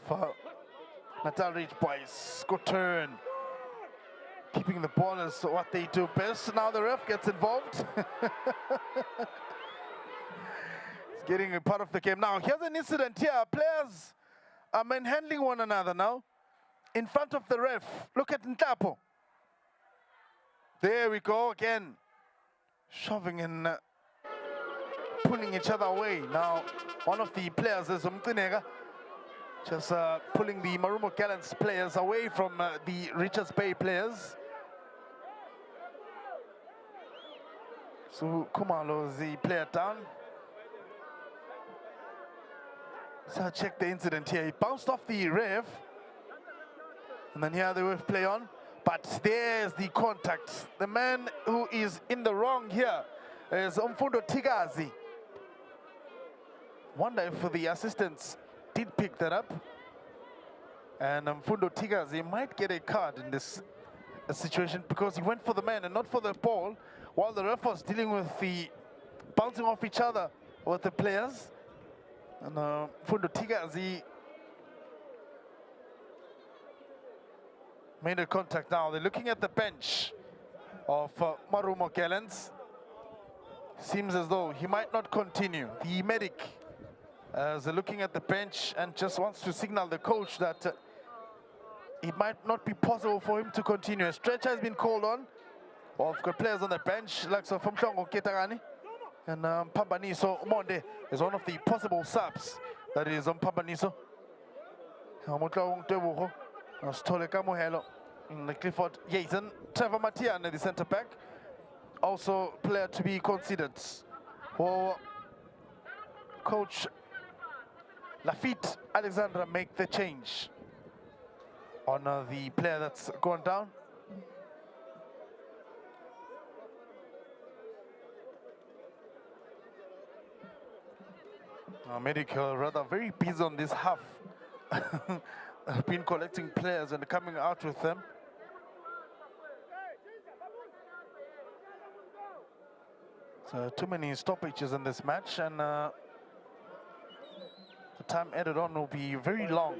Natal Ridge Boys. Good turn. Keeping the ball is what they do best. Now the ref gets involved. He's getting a part of the game. Now here's an incident here. Players are manhandling one another now in front of the ref. Look at Ntapo. There we go again. Shoving and pulling each other away. Now one of the players is Mtinega. Just pulling the Marumo Gallants players away from the Richards Bay players. So Kumalo is the player down. So check the incident here. He bounced off the ref. And then here the ref play on. But there's the contact. The man who is in the wrong here is Umfundo Tigazi. Wonder if the assistants did pick that up. And Mfundo Tigazi might get a card in this situation because he went for the man and not for the ball, while the ref was dealing with the bouncing off each other with the players. And Mfundo Tigazi made a contact now. They're looking at the bench of Marumo Gallants. Seems as though he might not continue. The medic is looking at the bench and just wants to signal the coach that it might not be possible for him to continue. A stretch has been called on. Well, we've got players on the bench, like so from Chongo Ketarani. And Pambaniso Monde is one of the possible subs that is on Pambaniso. Clifford Yason, Trevor Matian, the centre back. Also player to be considered. For coach Lafitte Alexandra make the change on the player that's gone down. Medical rather very busy on this half. I've been collecting players and coming out with them. So too many stoppages in this match, and the time added on will be very long.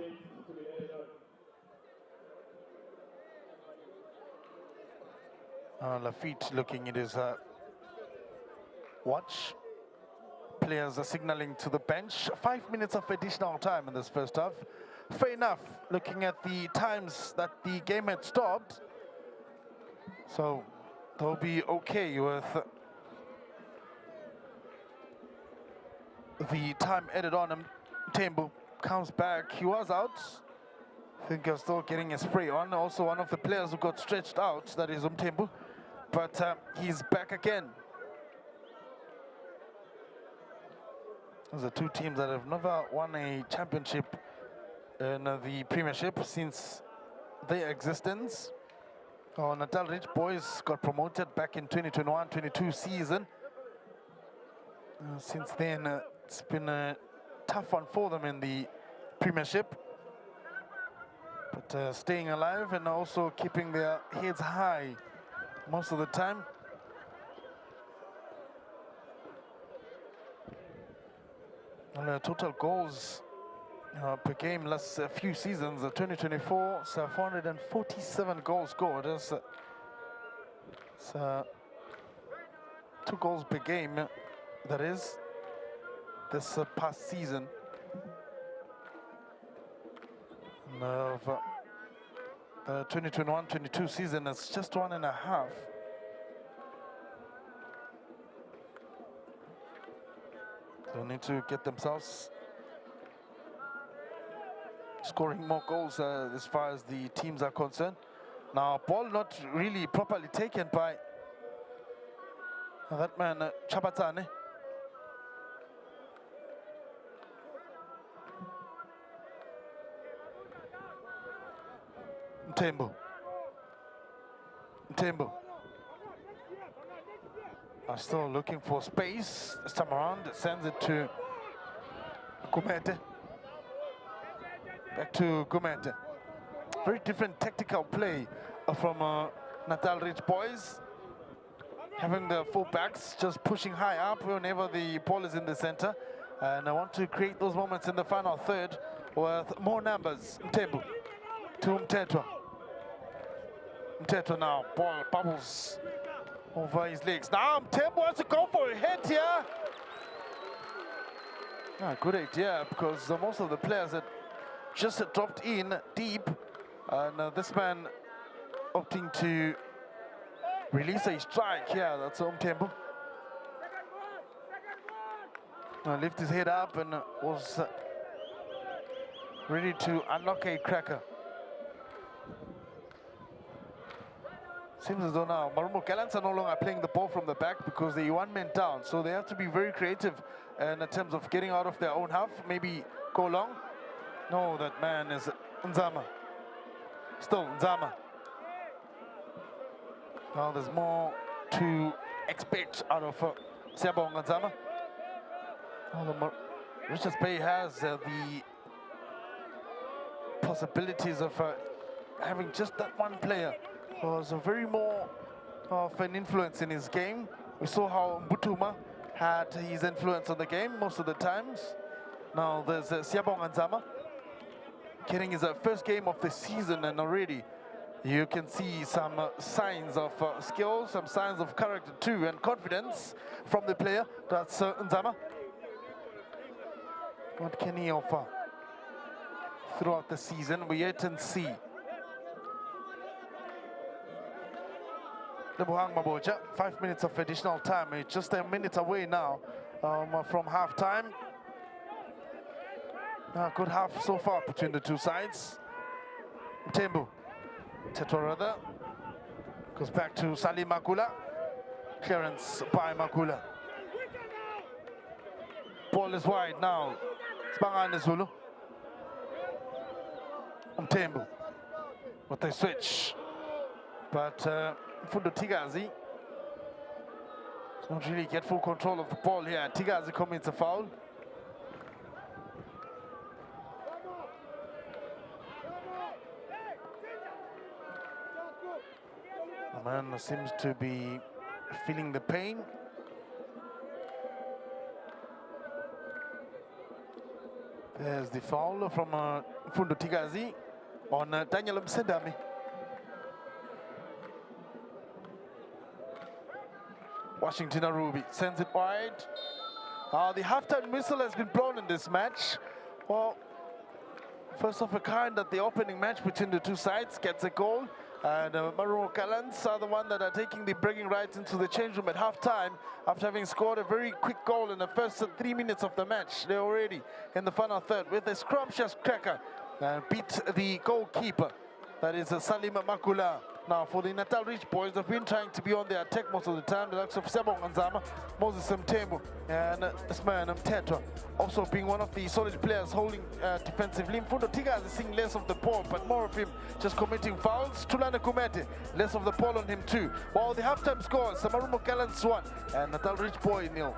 Lafitte looking at his watch. Players are signaling to the bench. 5 minutes of additional time in this first half. Fair enough, looking at the times that the game had stopped. So they'll be okay with the time added on. And Tembu comes back. He was out. I think he's still getting a spray on. Also one of the players who got stretched out, that is Umtembu. But he's back again. Those are two teams that have never won a championship in the Premiership since their existence. Natal Ridge Boys got promoted back in 2021-22 season. Since then, it's been a tough one for them in the Premiership. But staying alive and also keeping their heads high most of the time. And total goals per game last few seasons, 2024, so 447 goals scored. That's 2 goals per game, that is, this past season. And the 2021-22 season, it's just 1.5. They'll need to get themselves scoring more goals as far as the teams are concerned. Now, ball not really properly taken by that man, Chabatane. Mtembo. Are still looking for space this time around. Sends it to Gumete. Back to Gumete. Very different tactical play from Natal Ridge Boys. Having the fullbacks just pushing high up whenever the ball is in the center. And I want to create those moments in the final third with more numbers. Mtembo to Mtetwa. Mtetwa now, ball bubbles over his legs. Now Mtembo wants to go for a hit here. Good idea, because most of the players that just dropped in deep, and this man opting to release a strike here. That's Mtembo. Lift his head up and was ready to unlock a cracker. Seems as though now Marumo Gallants are no longer playing the ball from the back because they're 1 man down. So they have to be very creative in terms of getting out of their own half. Maybe go long. No, that man is Nzama. Still Nzama. Now there's more to expect out of Siyabonga Nzama. Richards Bay has the possibilities of having just that one player was very more of an influence in his game. We saw how Mbutuma had his influence on the game most of the times. Now there's Siyabonga Nzama getting his first game of the season, and already you can see some signs of skill, some signs of character too, and confidence from the player. That's Nzama. What can he offer throughout the season? We yet and see. Lebuhang Maboja, 5 minutes of additional time. It's just a minute away now from half-time. Good half so far between the two sides. Mtembo, Tetwa goes back to Salim Makula. Clearance by Makula. Ball is wide now. Sbangane Zulu. Mtembo with a switch. But Fundo Tigazi don't really get full control of the ball here. Tigazi commits a foul. The man seems to be feeling the pain. There's the foul from Fundo Tigazi on Daniel Msedami. Washington Arubi sends it wide. The halftime whistle has been blown in this match. Well, first of a kind at the opening match between the two sides gets a goal. And Marumo Gallants are the one that are taking the bragging rights into the change room at halftime after having scored a very quick goal in the first 3 minutes of the match. They're already in the final third with a scrumptious cracker and beat the goalkeeper. That is Salim Makula. Now for the Natal Reach boys, they've been trying to be on their attack most of the time. The likes of Sebong Nzama, Moses Mtembu, and Ismail Mtetwa also being one of the solid players holding defensively. Mfundo Tiga is seeing less of the ball, but more of him just committing fouls. Tulane Kumete, less of the ball on him too. While the halftime scores, Marumo Gallants 1 and Natal Reach boy 0.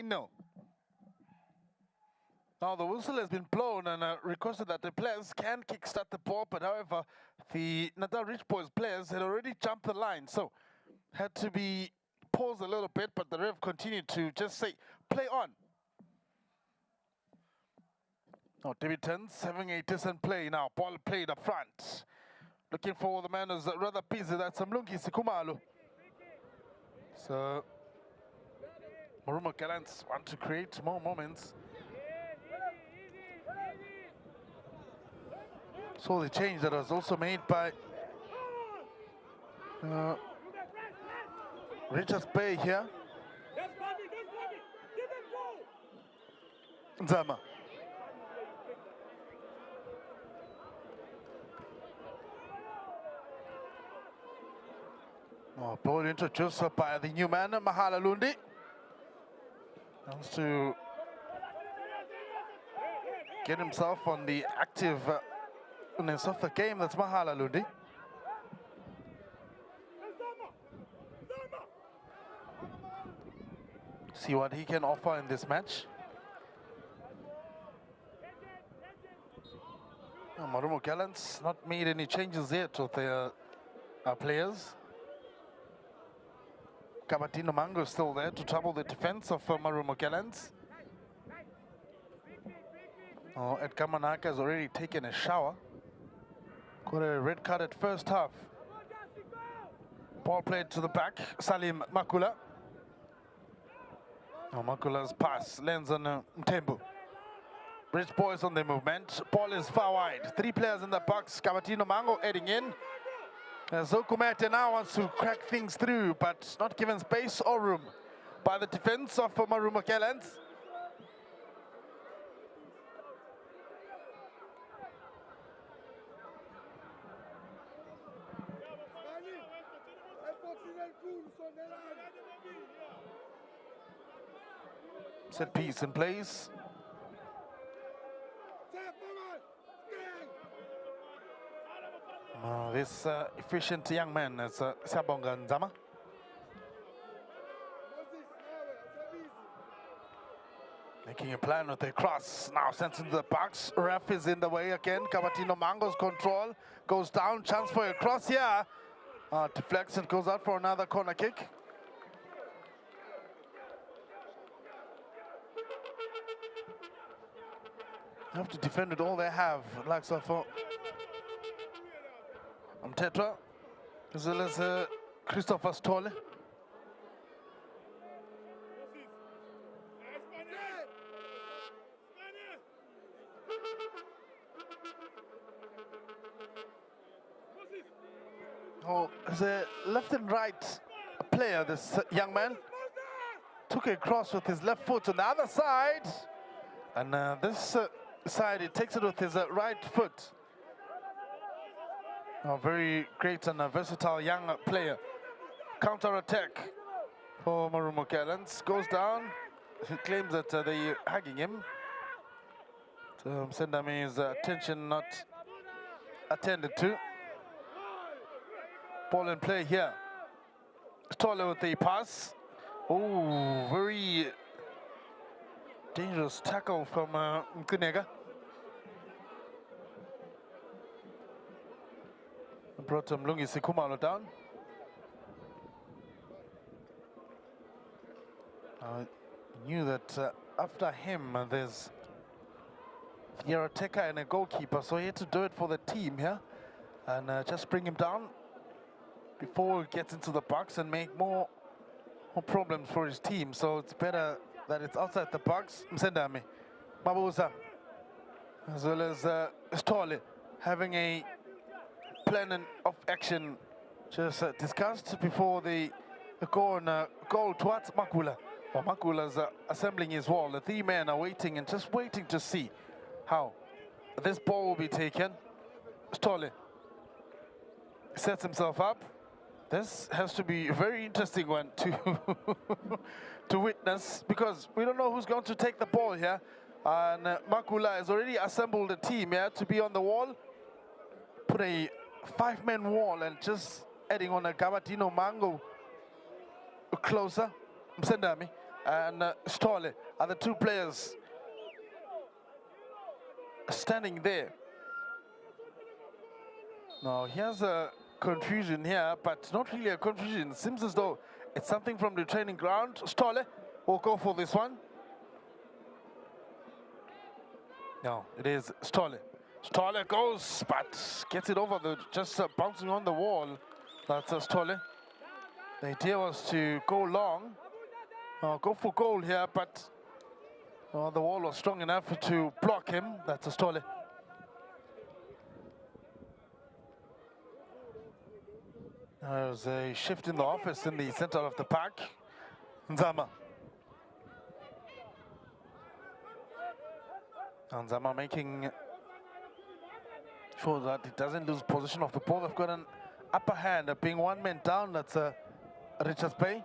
No. Now the whistle has been blown and requested that the players can kickstart the ball, but however, the Natal Rich Boys players had already jumped the line, so had to be paused a little bit, but the ref continued to just say, play on. Now debutants having a decent play now, ball played up front. Looking for the man who's rather busy, that's Mlungi Sikumalu. So Marumo Gallants want to create more moments. So the change that was also made by Richards Bay here. Nzama. Oh, ball introduced by the new man, Mahala Lundi. Wants to get himself on the activeness of the game. That's Mahala Lundi. See what he can offer in this match. Marumo Gallants not made any changes yet to their players. Kabatino Mango is still there to trouble the defense of Marumo Gallants. Ed Kamanaka has already taken a shower. Got a red card at first half. Ball played to the back, Salim Makula. Makula's pass lands on Mtembu. Rich boys on the movement. Ball is far wide. 3 players in the box. Kabatino Mango heading in. Zokumete now wants to crack things through, but not given space or room by the defense of Marumo Gallants. Set piece in place. This efficient young man is Sabonga Nzama. Making a plan with a cross, now sent into the box. Ref is in the way again. Kabatino Mango's control goes down, chance for a cross here. Deflects and goes out for another corner kick. Have to defend with all they have, like so for Mtetwa, as well as Christopher Stolle. Oh, as a left and right player, this young man took a cross with his left foot on the other side, and this side he takes it with his right foot. A very great and versatile young player. Counter attack for Marumo Gallants. Goes down. He claims that they're hugging him. So Sendami's attention not attended to. Ball in play here. Stoller with the pass. Oh, very dangerous tackle from Mkunega. Brought Mlungi Sikumalo down. Knew that after him there's the attacker and a goalkeeper, so he had to do it for the team here and just bring him down before he gets into the box and make more problems for his team. So it's better that it's outside the box. Msendami, Mabuza, as well as Stole having a plan of action just discussed before the goal towards Makula. Well, Makula's assembling his wall. The three men are waiting and just waiting to see how this ball will be taken. Stole sets himself up. This has to be a very interesting one to to witness, because we don't know who's going to take the ball here. And Makula has already assembled a team here to be on the wall. Put a 5-man wall and just adding on a Gabatino Mango closer. Msendami and Stole are the two players standing there. Now here's a confusion here, but not really a confusion. It seems as though it's something from the training ground. Stole will go for this one. No, it is Stole. Stole goes, but gets it over the, just bouncing on the wall. That's Stole. The idea was to go long, go for goal here, but the wall was strong enough to block him. That's Stole. There's a shift in the office in the center of the park. Nzama. Nzama making sure that he doesn't lose position of the ball. They've got an upper hand, being one man down. That's Richards Bay.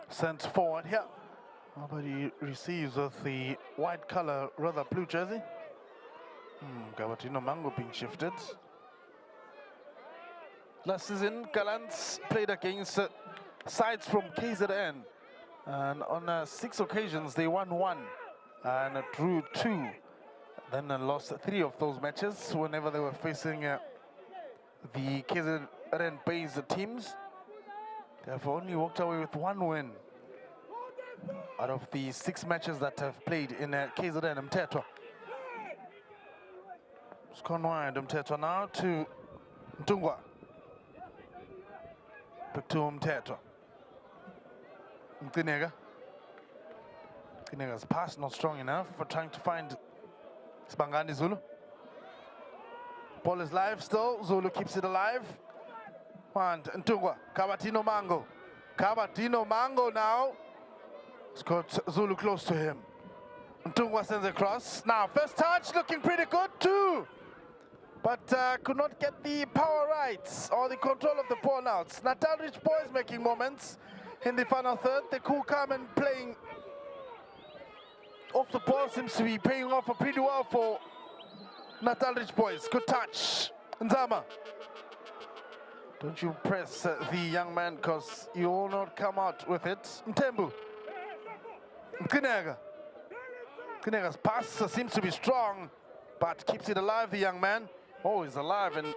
Sent forward here, but he receives with the white color, rather blue jersey. Gabatino Mango being shifted. Last season, Gallants played against sides from KZN, and on 6 occasions they won 1 and drew 2. Then lost 3 of those matches whenever they were facing the KZN-based teams. They have only walked away with 1 win out of the 6 matches that have played in KZN. Mtetwa. It's gone wide. Mtetwa now to Mtungwa. Back to Mtetwa. Mtinega. Mtinega's pass not strong enough for trying to find Spangani Zulu. Ball is live still. Zulu keeps it alive. And Ntungwa, Kabatino Mango. Kabatino Mango now. It's got Zulu close to him. Ntungwa sends across. Now, first touch looking pretty good too. But could not get the power right or the control of the ball out. Natal Rich Boys making moments in the final third. The cool calm and playing off the ball seems to be paying off pretty well for Natal Rich Boys. Good touch. Nzama. Don't you press the young man, because you will not come out with it. Mtembu. Mkinega. Mkinega's pass seems to be strong, but keeps it alive, the young man. Oh, he's alive and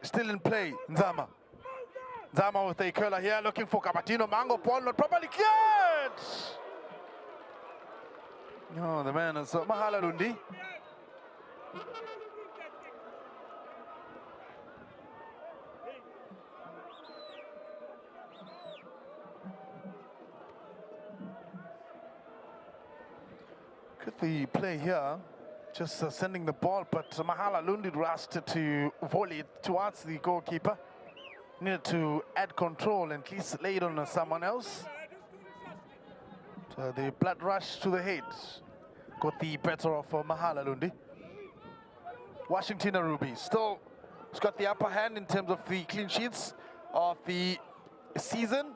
still in play. Nzama. Nzama with a curler here, looking for Kabatino Mango. Ball not properly cleared. No, the man is Mahala Lundi. The play here, just sending the ball, but Mahala Lundi rushed to volley it towards the goalkeeper. Needed to add control and at least lay it on someone else. So the blood rush to the head got the better of Mahala Lundi. Washington Arubi still has got the upper hand in terms of the clean sheets of the season.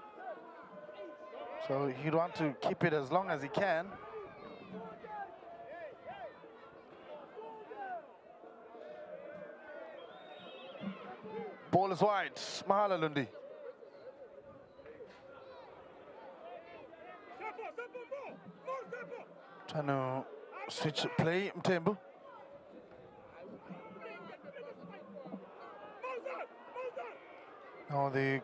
So he'd want to keep it as long as he can. Ball is wide. Mahala Lundi. Trying to switch play, Mtembu. Now the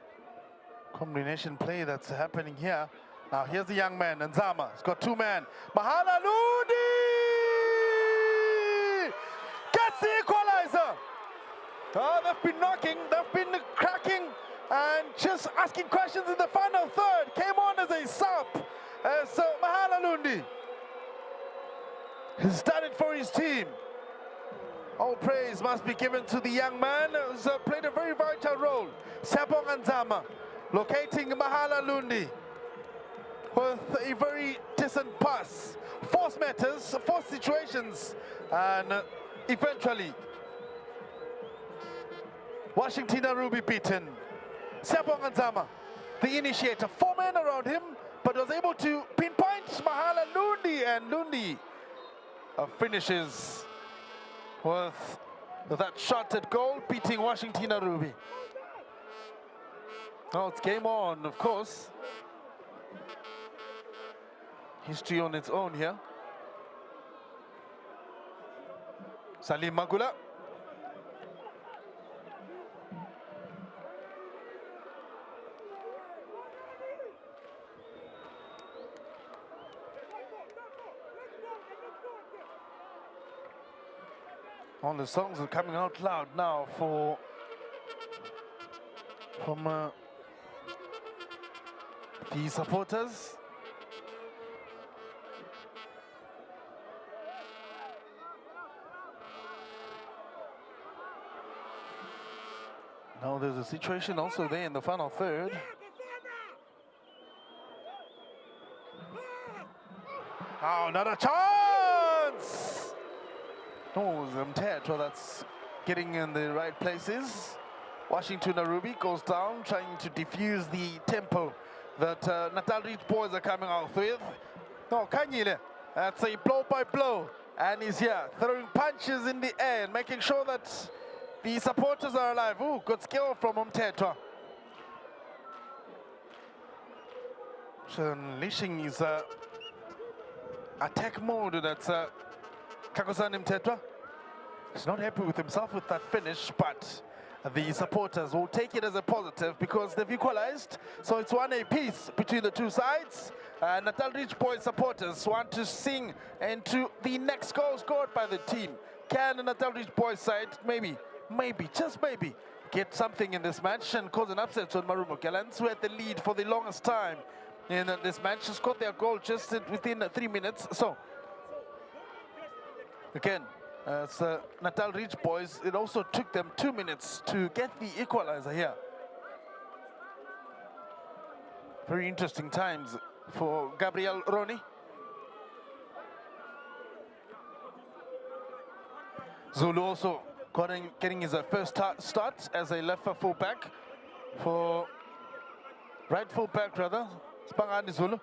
combination play that's happening here. Now here's the young man, Nzama. He's got two men. Mahala Lundi gets the equalizer. Oh, they've been knocking, they've been cracking, and just asking questions in the final third. Came on as a sub. So Mahala Lundi has done it for his team. All praise must be given to the young man who's played a very vital role. Sepong Nzama locating Mahala Lundi with a very decent pass. Force matters, force situations, and eventually Washington Ruby beaten. Sepong Nzama, the initiator, 4 men around him, but was able to pinpoint Mahala Lundi, and Lundi finishes with that shot at goal, beating Washington Ruby. Now it's game on, of course. History on its own here. Salim Magula. All the songs are coming out loud now from the supporters. Now there's a situation also there in the final third. Oh, not a chance! No, Mtetwa that's getting in the right places. Washington Ruby goes down, trying to defuse the tempo that Natal Reach boys are coming out with. No, Kanyile, that's a blow by blow. And he's here, throwing punches in the air and making sure that the supporters are alive. Ooh, good skill from Mtetwa. So unleashing his attack mode, that's Kakosani Mtetwa. He's not happy with himself with that finish, but the supporters will take it as a positive because they've equalized. So it's 1 apiece between the two sides. Natal Reach Boys supporters want to sing into the next goal scored by the team. Can the Natal Reach Boys side maybe, just maybe, get something in this match and cause an upset on Marumo Gallants, who had the lead for the longest time in this match, scored their goal just within 3 minutes. So again, as Natal Reach Boys, it also took them 2 minutes to get the equalizer here. Very interesting times for Gabriel Roni. Zulu also getting his first start as a left fullback, for right fullback rather, Spangani Zulu.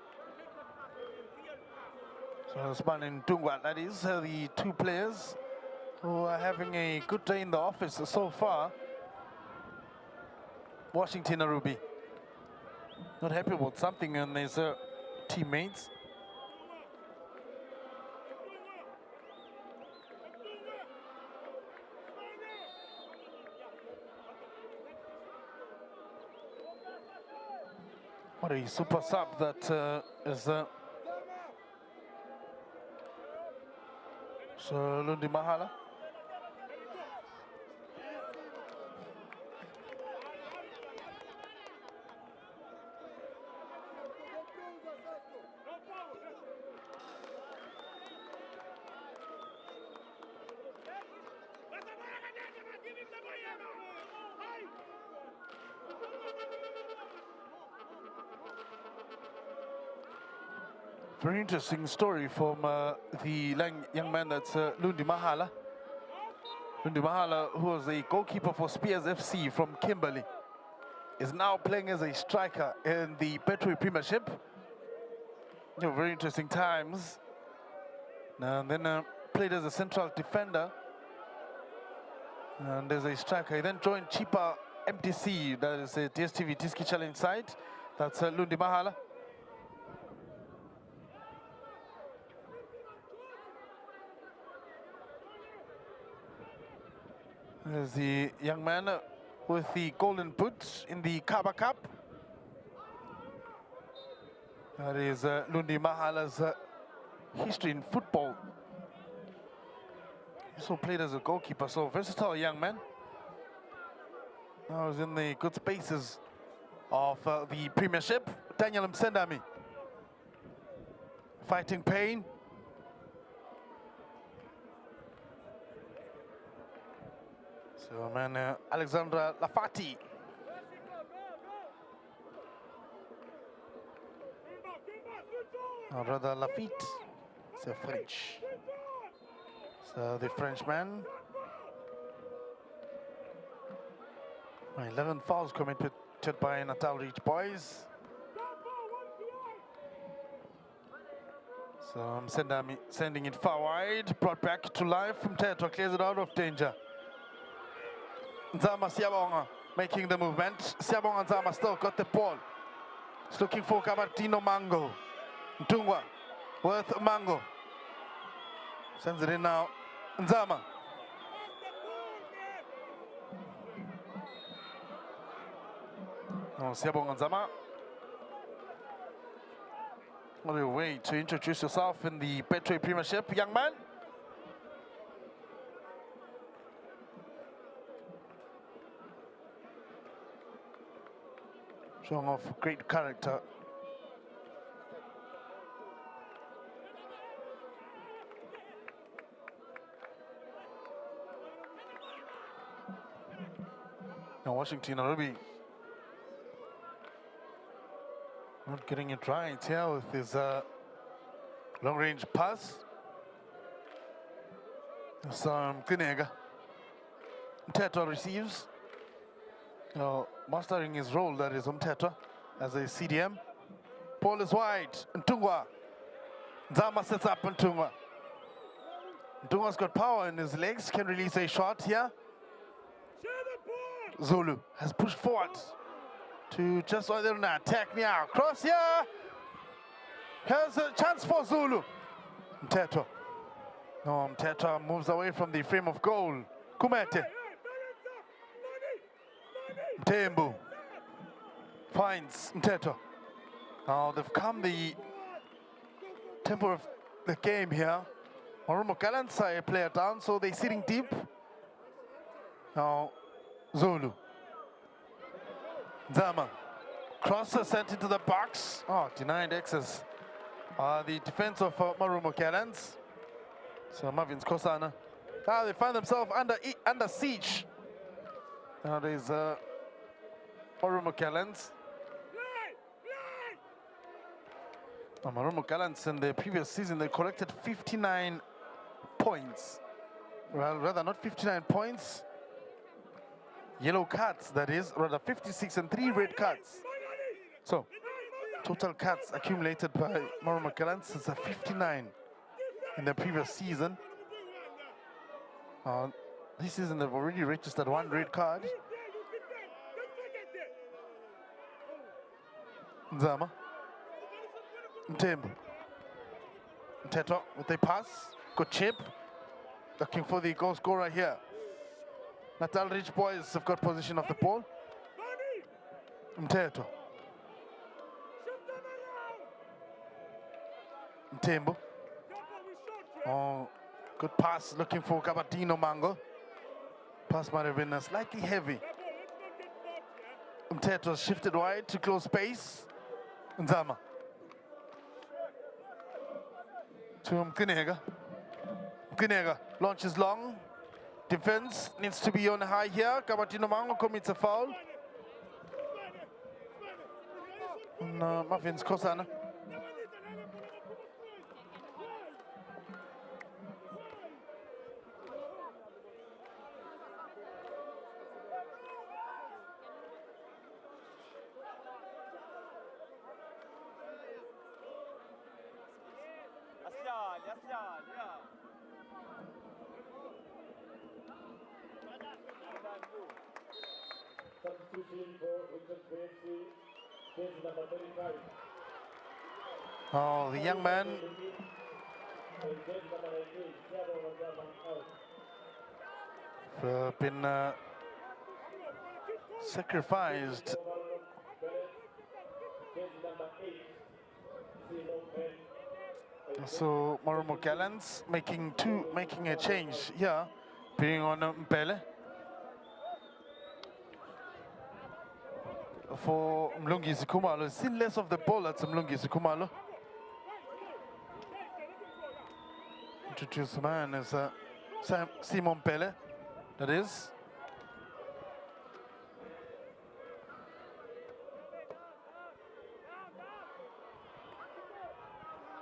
So Span Tungwa, that is the two players who are having a good day in the office so far. Washington Ruby not happy about something and his teammates. What a super sub that is so Lundi Mahala. Very interesting story from the young man that's Lundi Mahala. Lundi Mahala, who was a goalkeeper for Spears FC from Kimberley, is now playing as a striker in the Betway Premiership. You know, very interesting times. And then played as a central defender and as a striker. He then joined Chipa MTC, that is a DSTV Tiski Challenge side. That's Lundi Mahala. There's the young man with the golden boots in the Kaba Cup. That is Lundi Mahala's history in football. He also played as a goalkeeper, so versatile young man. Now he's in the good spaces of the Premiership. Daniel Msendami. Fighting pain. So man, Alexandra Lafati. Or rather Lafitte. It's a French. So the Frenchman. 11 fouls committed by Natal Reach boys. So I'm sending it far wide, brought back to life from Teto, clears it out of danger. Nzama Siabonga making the movement. Siabonga Nzama still got the ball. He's looking for Gabartino Mango. Ntungwa with Mango. Sends it in now. Nzama. Oh, Siabonga Nzama. What a way to introduce yourself in the Betway Premiership, young man. Showing off great character. Now Washington Nairobi not getting it right here with his long-range pass. So Kinega. Mteto receives. Mastering his role, that is Mteto, as a CDM. Ball is wide. Ntungwa. Nzama sets up Ntungwa. Ntungwa's got power in his legs, can release a shot here. Zulu has pushed forward to just either an attack now. Cross here. Here's a chance for Zulu. Mteto. No, Mteto moves away from the frame of goal. Kumete. Mtembu finds Mteto. Now they've come the tempo of the game here. Marumo Gallants are a player down, so they're sitting deep. Now Zulu. Nzama. Crosser sent into the box. Oh, denied access. The defense of Marumo Gallants. So Marvin's Kosana. Now they find themselves under siege. Now there's Marumo Gallants. Marumo Gallants in the previous season they collected 59 points. Well, rather not 59 points. Yellow cards, that is, rather 56 and 3 red cards. So, total cards accumulated by Marumo Gallants is 59 in the previous season. This season they've already registered 1 red card. Nzama. Mtembu. Mteto with a pass. Good chip. Looking for the goal scorer here. Natal Rich boys have got possession of the ball. Mteto. Mtembu. Oh, good pass looking for Gabartino Mango. Pass might have been slightly heavy. Mteto shifted wide to close space. Nzama. To Mkinega. Mkinega launches long. Defense needs to be on high here. Gabartino Mango commits a foul. Muffins Kosana. Oh, the young man. been sacrificed. So Marumo Gallants making a change here, being on Mpele for Mlungisi Khumalo. Seen less of the ball at Mlungisi Khumalo. Introduce man as Simon Pele, that is.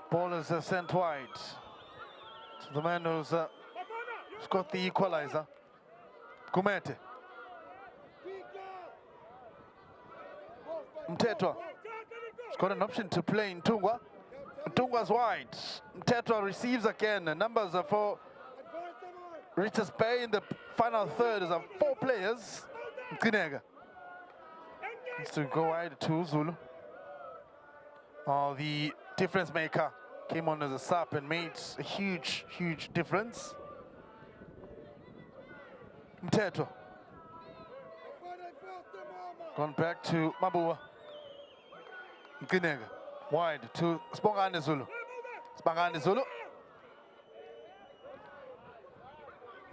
Ball is sent wide to the man who's got the equalizer, Kumete. Mtetwa has got an option to play in Ntungwa. Ntungwa's wide. Mtetwa receives again. The numbers are for Richards Bay in the final third is 4 players. Mkinega needs to go wide to Zulu. The difference maker came on as a sub and made a huge difference. Mtetwa gone back to Mabua. Mkinega wide to Spongane Zulu. Spongane Zulu.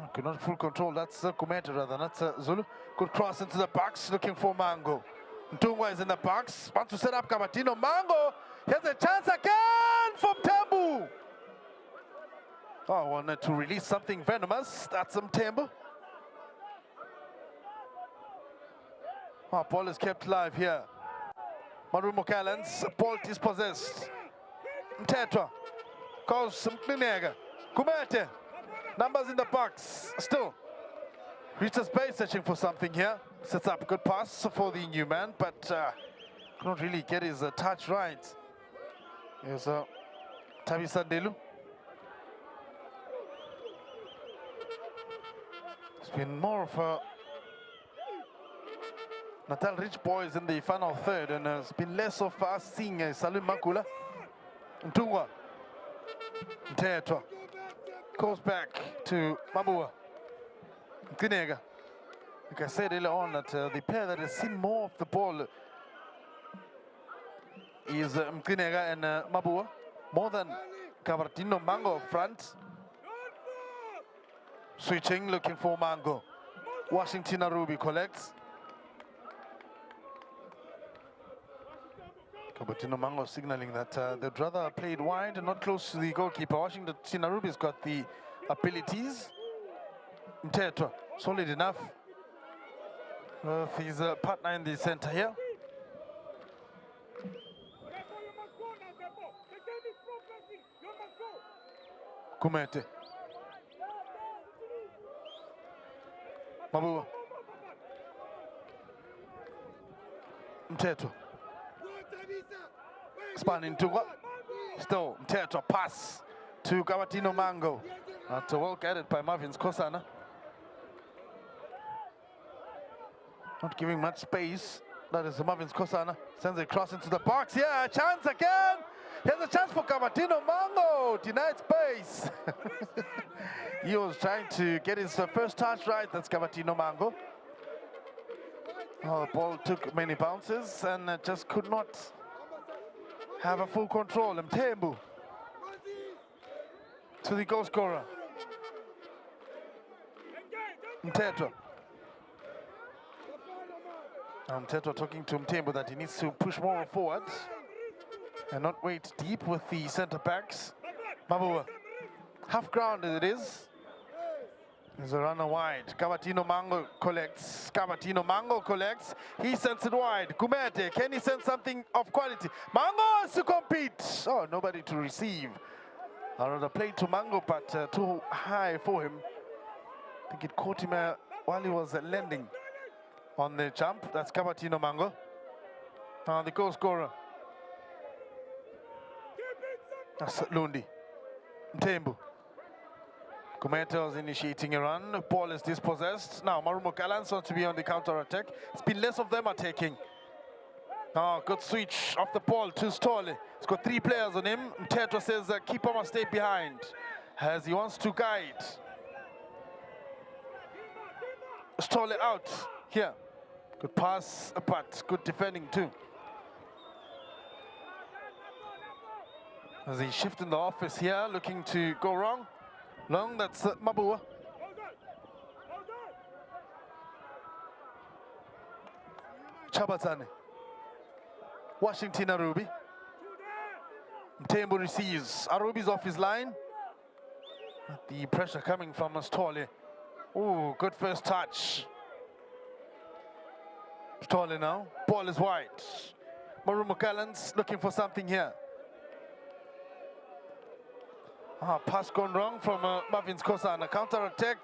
Okay, not full control. That's Kumete rather, not Zulu. Good cross into the box, looking for Mango. Ntungwa is in the box. Wants to set up Kabatino. Mango has a chance again from Mtembu. Wanted to release something venomous. That's Mtembu. Ball is kept live here. Marumo Gallants, ball dispossessed. Mtetwa calls Mkinega. Kumete, numbers in the box. Still, Richards Bay searching for something here. Sets up a good pass for the new man, but couldn't really get his touch right. Here's Tabi Sandelu. It's been more of a Natal Rich boys in the final third, and it's been less of us seeing Salim Makula. Ntungwa. Mtetwa goes back to Mabua. Mkinega. Like I said earlier on, that the player that has seen more of the ball is Mkinega and Mabua, more than Kabartino Mango up front. Switching, looking for Mango. Washington Arubi collects. Kabartino Mango signaling that they'd rather play it wide and not close to the goalkeeper. Washington Arubi's got the abilities. Mtetwa, solid enough. With his partner in the center here. Kumete. Mabua. Mtetwa. Span into what? Still, Mtetwa pass to Kabatino Mango. That's well guided by Marvin's Kosana. Not giving much space. That is Marvin's Kosana. Sends a cross into the box. Yeah, a chance again. Here's a chance for Kabatino Mango. Denied space. He was trying to get his first touch right. That's Kabatino Mango. The ball took many bounces and just could not have a full control. Mtembu to the goal scorer. Mtetwa. Mtetwa talking to Mtembu that he needs to push more forward and not wait deep with the centre backs. Mabua, half ground as it is. There's a runner wide. Kabatino Mango collects. Kabatino Mango collects. He sends it wide. Kumete, can he send something of quality? Mango has to compete. Oh, nobody to receive. Another play to Mango, but too high for him. I think it caught him while he was landing on the jump. That's Kabatino Mango. Now the goal scorer. That's Lundi. Mtembu. Kumete is initiating a run. The ball is dispossessed. Now Marumo Gallants wants to be on the counter-attack. It's been less of them attacking. Good switch off the ball to Stolle. He's got 3 players on him. Mtetwa says keeper must stay behind as he wants to guide. Stolle out here. Good pass, but good defending too. As he shift in the office here, looking to go wrong. Long, that's Mabua. Chabatane. Washington Arubi. Mtembu receives. Arubi's off his line. The pressure coming from Stolle. Ooh, good first touch. Stolle now. Ball is wide. Marumo Gallants looking for something here. Pass gone wrong from Marvin's Kosana. Counter-attack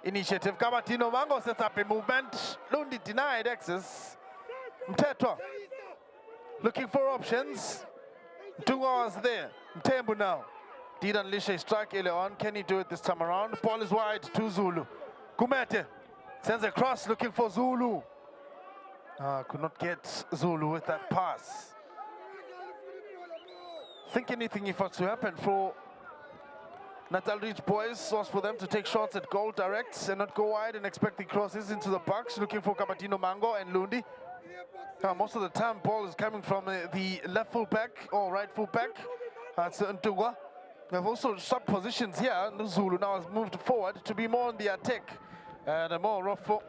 initiative. Kamatino Mango sets up a movement. Lundi denied access. Mtetwa looking for options. 2 hours there. Mtembu now. Did unleash a strike earlier on. Can he do it this time around? Ball is wide to Zulu. Kumete sends a cross looking for Zulu. Could not get Zulu with that pass. Think anything if what's to happen for Natal Reach boys was for them to take shots at goal direct and not go wide and expect the crosses into the box, looking for Kabatino Mango and Lundi. Most of the time ball is coming from the left full back or right full back. That's Ntungwa. They have also sub positions here. Zulu now has moved forward to be more on the attack and more rough for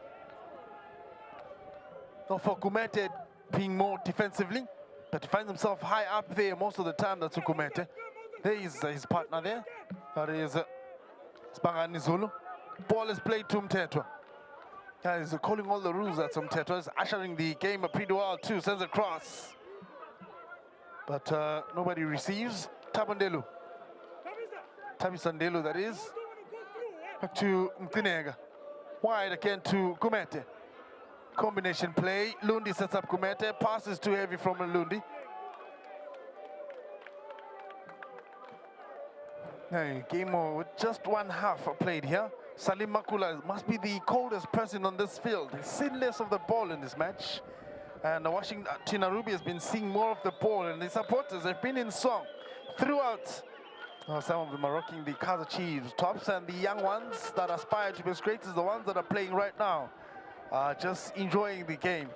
Kumete being more defensively, but he finds himself high up there most of the time. That's Kumete. There is his partner there. That is Spangani Zulu. Ball is played to Mtetwa. He's calling all the rules at Mtetwa. He's ushering the game pretty well too. Sends a cross. But nobody receives. Tabandelu. Tabisandelu, that is. Back to Mtinega. Wide again to Kumete. Combination play. Lundi sets up Kumete. Pass is too heavy from Lundi. Game with just 1 half played here. Salim Makula must be the coldest person on this field. He's seen less of the ball in this match. And Washington Arubi has been seeing more of the ball, and the supporters have been in song throughout. Some of them are rocking the Kaizer Chiefs tops, and the young ones that aspire to be as great as the ones that are playing right now are just enjoying the game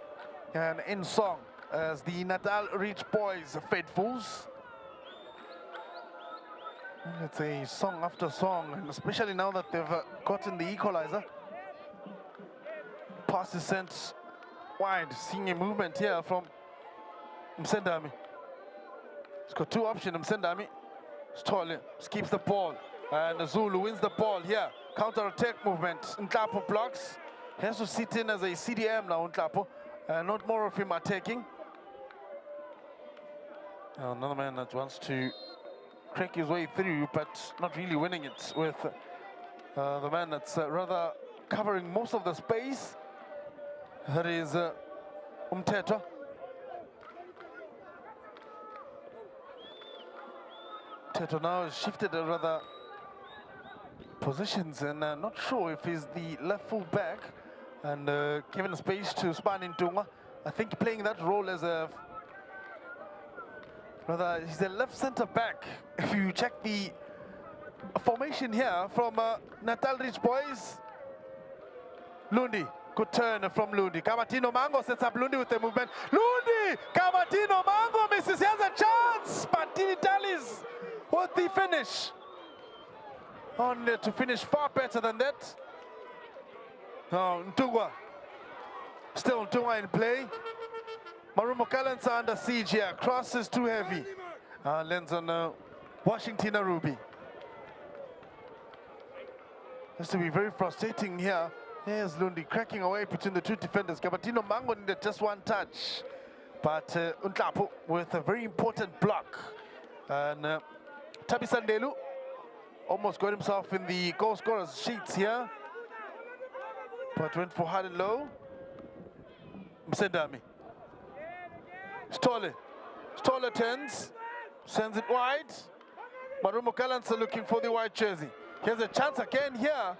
and in song as the Natal Reach boys faithfuls. It's a song after song, and especially now that they've gotten the equalizer. Pass is sent wide, seeing a movement here from Msendami. He's got 2 options, Msendami. Stolle keeps the ball, and Zulu wins the ball here. Counter-attack movement. Ntlapo blocks. He has to sit in as a CDM now, Ntlapo. Not more of him attacking. Another man that wants to crack his way through, but not really winning it with the man that's rather covering most of the space. That is Mtetwa. Mtetwa now has shifted rather positions, and not sure if he's the left full back and given space to Spani Ntunga. I think playing that role as a rather, he's a left centre back. If you check the formation here from Natal Reach boys, Lundi, good turn from Lundi. Kamatino Mango sets up Lundi with the movement. Lundi! Kamatino Mango misses. He has a chance, but he tallies with the finish. Only to finish far better than that. Now, Ntungwa. Still Ntungwa in play. Marumo Gallants are under siege here. Cross is too heavy. Lands on Washington Arubi. Has to be very frustrating here. Here's Lundi cracking away between the 2 defenders. Kabatino Mango needed just 1 touch. But Ntlapo with a very important block. And Tabisandelu almost got himself in the goal scorers sheets here. But went for hard and low. Msendami. Stolle. Stolle turns, sends it wide. Marumo Gallants are looking for the white jersey. He has a chance again here.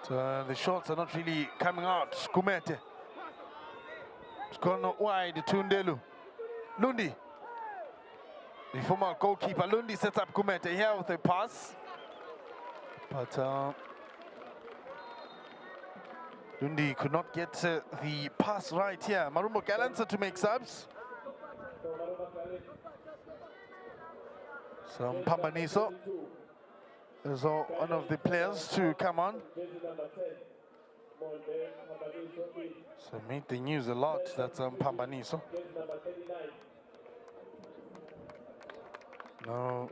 So, the shots are not really coming out. Kumete. It's gone wide to Ndelu. Lundi. The former goalkeeper Lundi sets up Kumete here with a pass. But Lundi could not get the pass right here. Marumo Gallants to make subs. So Pambaniso is one of the players to come on. So made the news a lot. That's Pambaniso. No.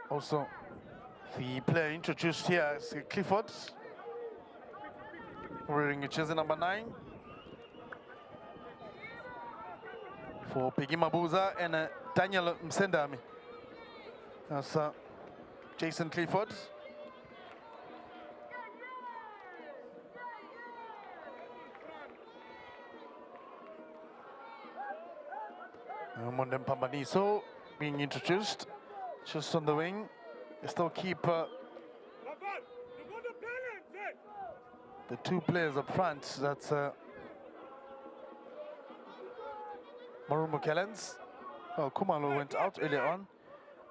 Also, the player introduced here is Clifford, wearing jersey number 9 for Peggy Mabuza and Daniel Msendami. That's Jason Clifford. Mondem Pambaniso being introduced, just on the wing. They still keep the 2 players up front. That's Marumo Gallants. Oh, Kumalo went out earlier on,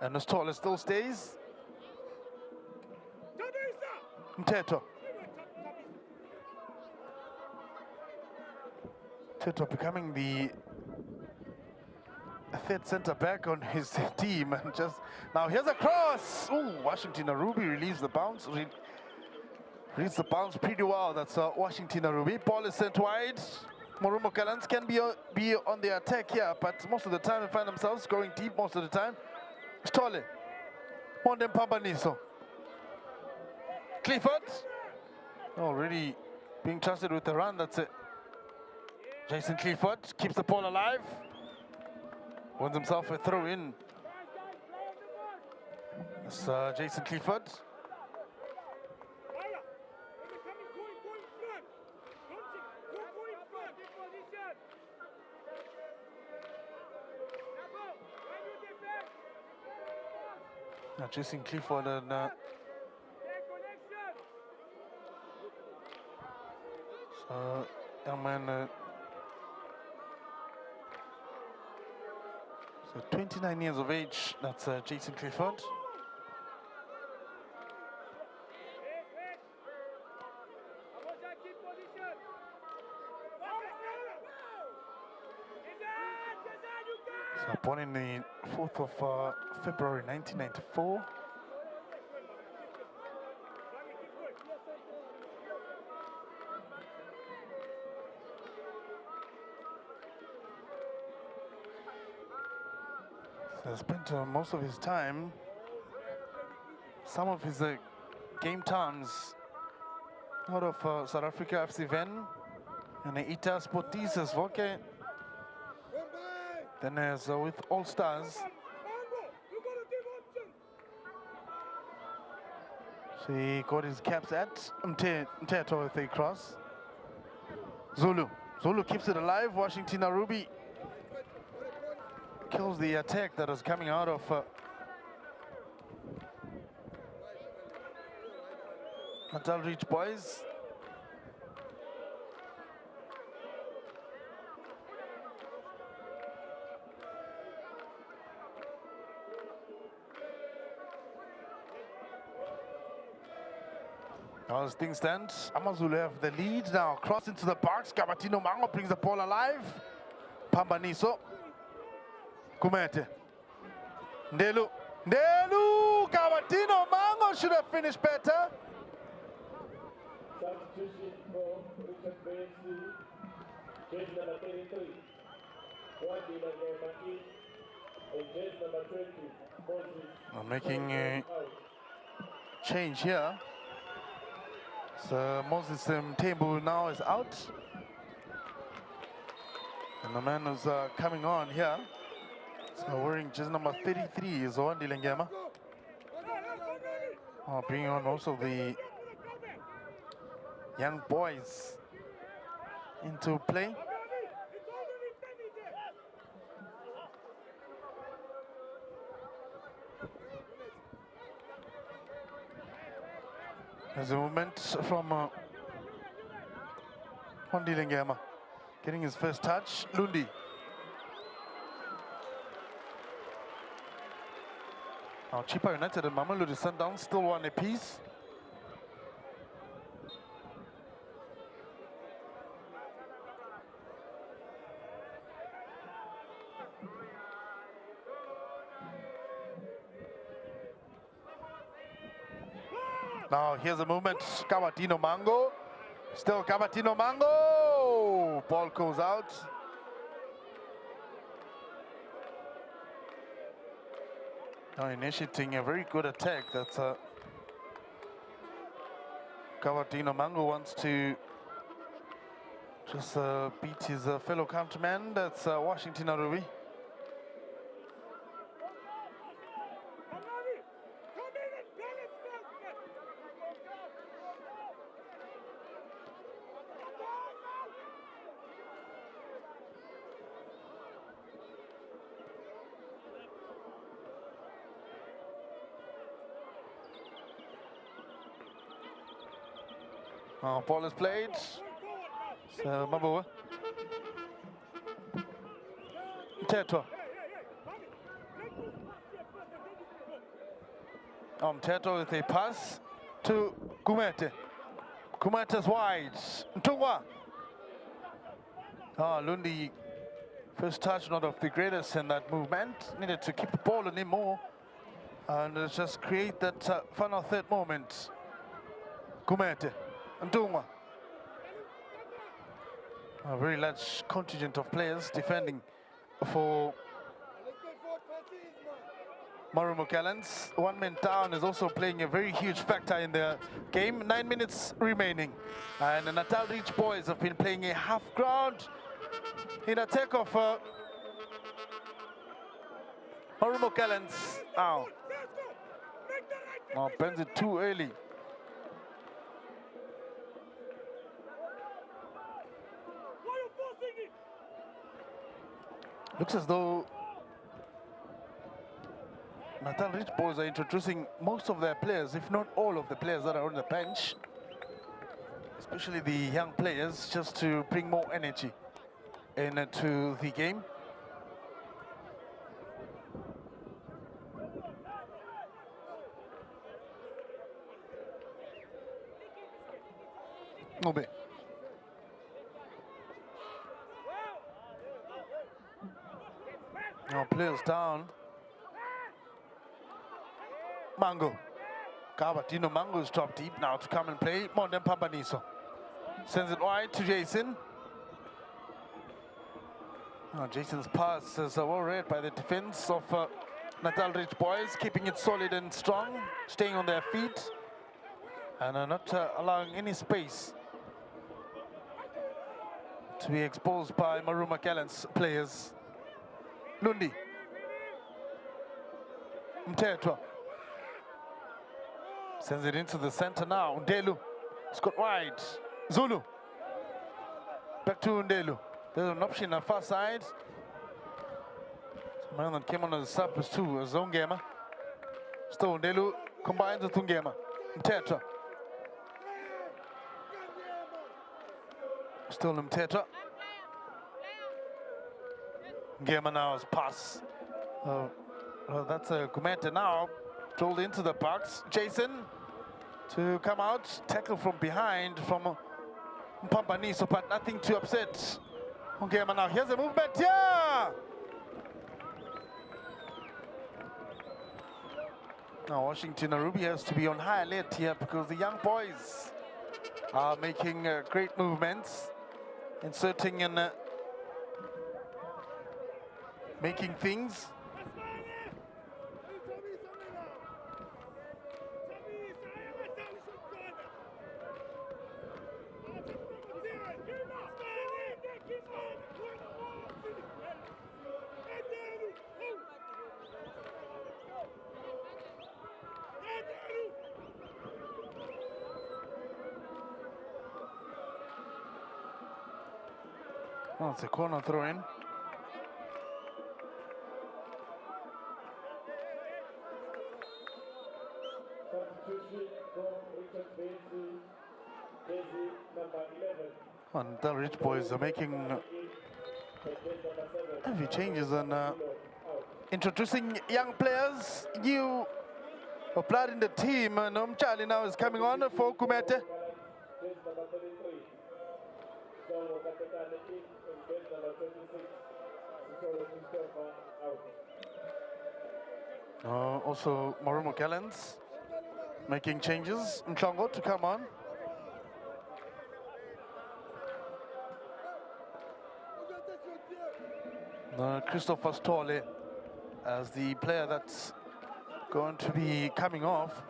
and the Stoller still stays. Mteto becoming the 3rd centre back on his team, and just now here's a cross. Ooh, Washington Arubi relieves the bounce. Reads the bounce pretty well. That's Washington Arubi. Ball is sent wide. Marumo Gallants can be on the attack here, but most of the time they find themselves going deep most of the time. Stolle. Mondem Pambaniso. Clifford. Already being trusted with the run. That's it. Jason Clifford keeps the ball alive. Wins himself a throw in. It's Jason Clifford. Now Jason Clifford and young man. So 29 years of age. That's Jason Clifford. So born in the 4th of February 1994. So spent most of his time, some of his game times out of South Africa FC Ven and Ita Sportises Voke. Then as with All Stars. So he got his caps at Mteto with a cross. Zulu keeps it alive. Washington Arubi kills the attack that is coming out of Natal Reach boys. As things stand, Amazulu have the lead now. Cross into the box. Gabatino Mango brings the ball alive. Pambaniso. Kumete. Ndelu. Gabatino Mango should have finished better. Substitution for Richard Bensi. Jersey number 33. Wadina Maki. And jersey number 20. Moses. Making a change here. So Moses Tembu now is out. And the man who's coming on here. So wearing jersey number 33 is Oandi Lengema. Bringing on also the young boys into play. There's a movement from Oandi Lengema getting his first touch. Lundi. Now Chipa United and Mamelodi Sundowns still one apiece. Now here's a movement, Kabatino Mango. Still Kabatino Mango! Ball goes out. Now initiating a very good attack. That's Kabatino Mango wants to just beat his fellow countryman. That's Washington Arubi. Ball is played. So Mabua. Mteto. Mteto with a pass to Kumete. Kumete's wide. Ntungwa. Lundi, first touch not of the greatest in that movement. Needed to keep the ball on him more and just create that final third moment. Kumete. Ntungwa. A very large contingent of players defending for Marumo Gallants. One man down is also playing a very huge factor in the game. 9 minutes remaining. And the Natal Reach boys have been playing a half ground in attack of Marumo Gallants. Now bends it too early. Looks as though Natal Rich boys are introducing most of their players, if not all of the players that are on the bench, especially the young players, just to bring more energy into the game. Obe. Now players down. Mango. Kabatino Mango is dropped deep now to come and play. Mondem Pampaniso. Sends it wide to Jason. Jason's pass is well read by the defense of Natal Rich boys, keeping it solid and strong, staying on their feet, and not allowing any space to be exposed by Marumo Gallants players. Lundi. Mtetwa. Sends it into the center now. Ndelu. It's got wide. Zulu. Back to Ndelu. There's an option on the far side. Someone that came on the sub was too. Zongema. Still Ndelu combines with Tungema. Mtetwa. Still Mtetwa. Ngema now is pass. Well, that's a Kumete now. Rolled into the box. Jason to come out. Tackle from behind from Pampaniso, but nothing to upset Ngema now. Here's a movement. Yeah! Now Washington Arubi has to be on high alert here because the young boys are making great movements, inserting in making things. Oh, it's a corner throw in. And the Rich boys are making heavy changes and introducing young players, new of blood in the team. Charlie now is coming on for Kumete. Jersey number 33. John Wakatekane in jersey number 26. Sitolo Christopher out. Also Marumo Gallants making changes. Mchongo to come on. Christopher Stolle as the player that's going to be coming off.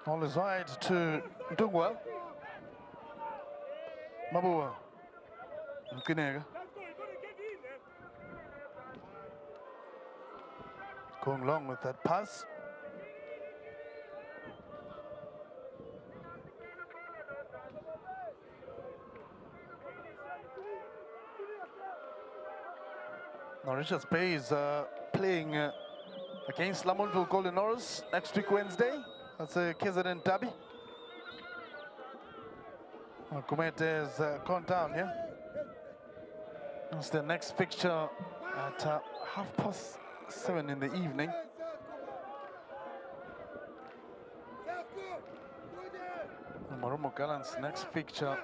All is wide to Dungwa. Mabua. Mkinega. Going long with that pass. Now Richards Bay is playing against Lamontville Golden Norris next week Wednesday. That's a KZN derby. Kumete has gone down here. It's the next fixture at 7:30 in the evening. Marumo Gallants' next fixture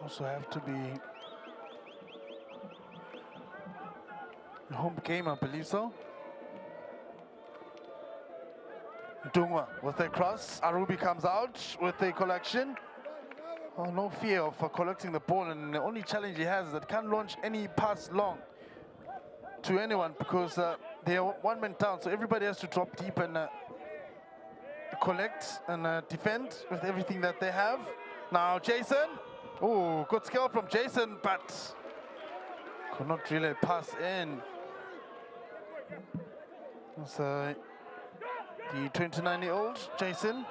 also have to be a home game, I believe so. Dungwa with a cross. Arubi comes out with a collection. Oh, no fear of collecting the ball, and the only challenge he has is that can't launch any pass long to anyone because they are one man down, so everybody has to drop deep and collect and defend with everything that they have. Now Jason, oh, good skill from Jason, but could not really pass in. It's the 29-year-old Jason.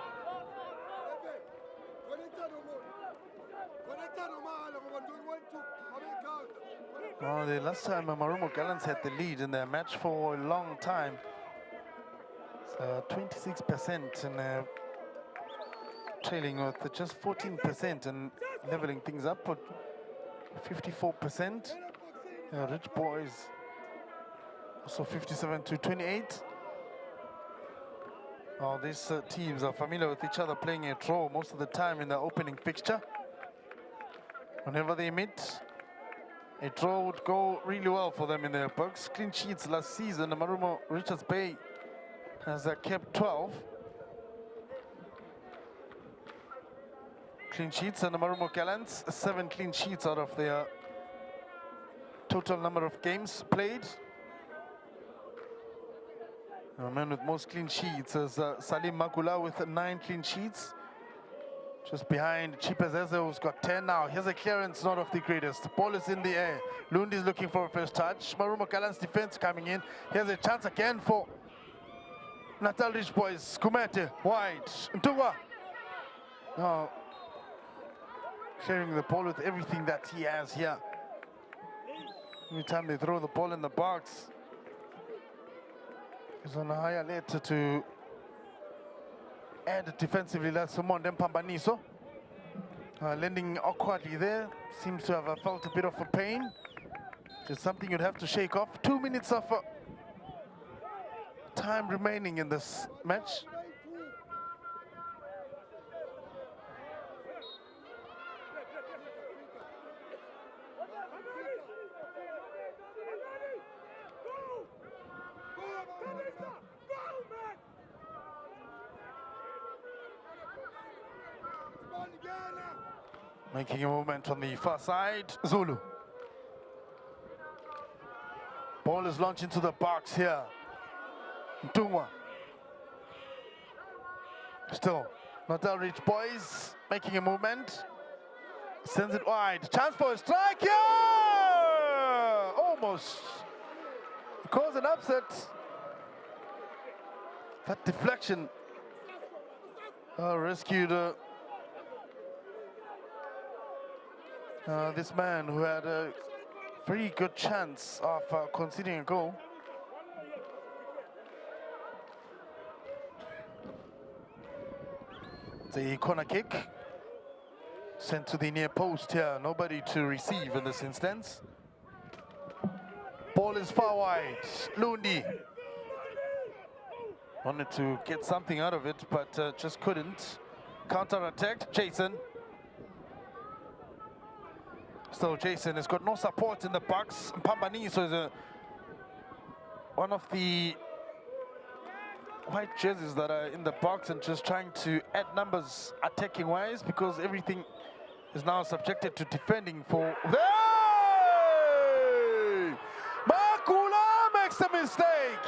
Oh, the last time Marumo Gallants had the lead in their match for a long time. So 26% and trailing with just 14% and leveling things up with 54%. Rich Boys also 57-28. Oh, these teams are familiar with each other, playing a draw most of the time in the opening fixture. Whenever they meet, a draw would go really well for them in their books. Clean sheets last season, Marumo Richards Bay has kept 12 clean sheets, and the Marumo Gallants 7 clean sheets out of their total number of games played. The man with most clean sheets is Salim Makula with 9 clean sheets. Just behind Chipezeze, who's got 10 now. Here's a clearance, not of the greatest. The ball is in the air. Lundi's looking for a first touch. Marumo Gallants' defense coming in. Here's a chance again for Natal Rich Boys. Kumete, wide. Ntungwa. Now, clearing the ball with everything that he has here. Every time they throw the ball in the box, he's on a higher alert to add defensively. That's Simon Pambaniso. Landing awkwardly there. Seems to have felt a bit of a pain. Just something you'd have to shake off. 2 minutes of time remaining in this match. Making a movement on the far side, Zulu. Ball is launched into the box here. Ntungwa. Still, Natal Rich Boys making a movement. Sends it wide. Chance for a strike here! Almost. Cause an upset. That deflection rescued this man who had very good chance of conceding a goal. The corner kick sent to the near post here. Nobody to receive in this instance. Ball is far wide. Lundi wanted to get something out of it, but just couldn't. Counter-attacked, Jason. So Jason has got no support in the box. Pambaniso is one of the white jerseys that are in the box and just trying to add numbers attacking wise, because everything is now subjected to defending for. Hey! Makula makes a mistake.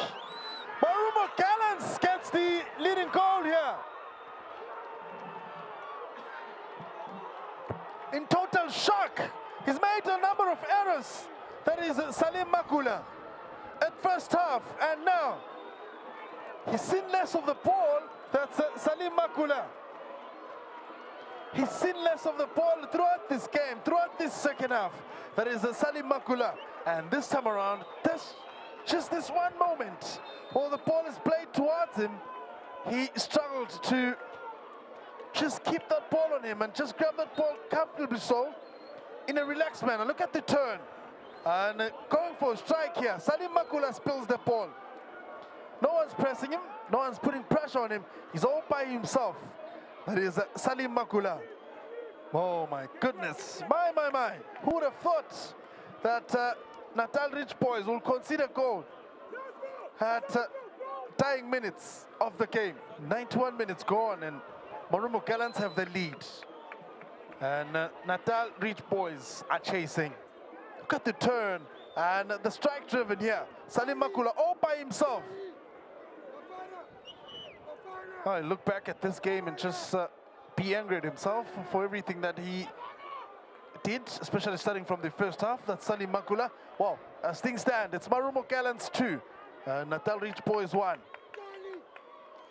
Marumo Gallants gets the leading goal here. In total shock. He's made a number of errors. That is Salim Makula at first half, and now he's seen less of the ball. That's Salim Makula. He's seen less of the ball throughout this game, throughout this second half. That is Salim Makula. And this time around, there's just this one moment where the ball is played towards him. He struggled to just keep that ball on him and just grab that ball comfortably so, in a relaxed manner. Look at the turn. And going for a strike here. Salim Makula spills the ball. No one's pressing him. No one's putting pressure on him. He's all by himself. That is Salim Makula. Oh my goodness. My. Who would have thought that Natal Rich Boys will concede a goal at dying minutes of the game? 91 minutes gone and Marumo Gallants have the lead. And Natal Rich Boys are chasing. Look at the turn and the strike driven here. Salim Makula all by himself. I look back at this game and just be angry at himself for everything that he did, especially starting from the first half. That's Salim Makula. Well, as things stand, it's Marumo Gallants 2, Natal Rich Boys 1.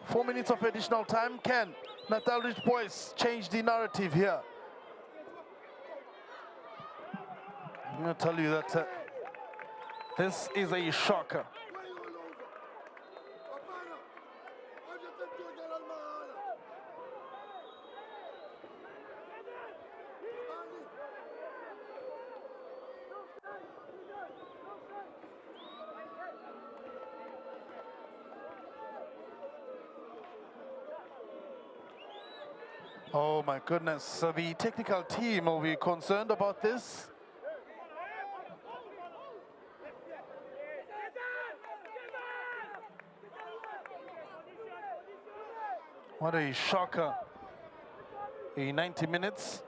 4 minutes of additional time. Can Natal Rich Boys change the narrative here? I'm going to tell you that this is a shocker. Oh my goodness, so the technical team will be concerned about this. What a shocker. A 90 minutes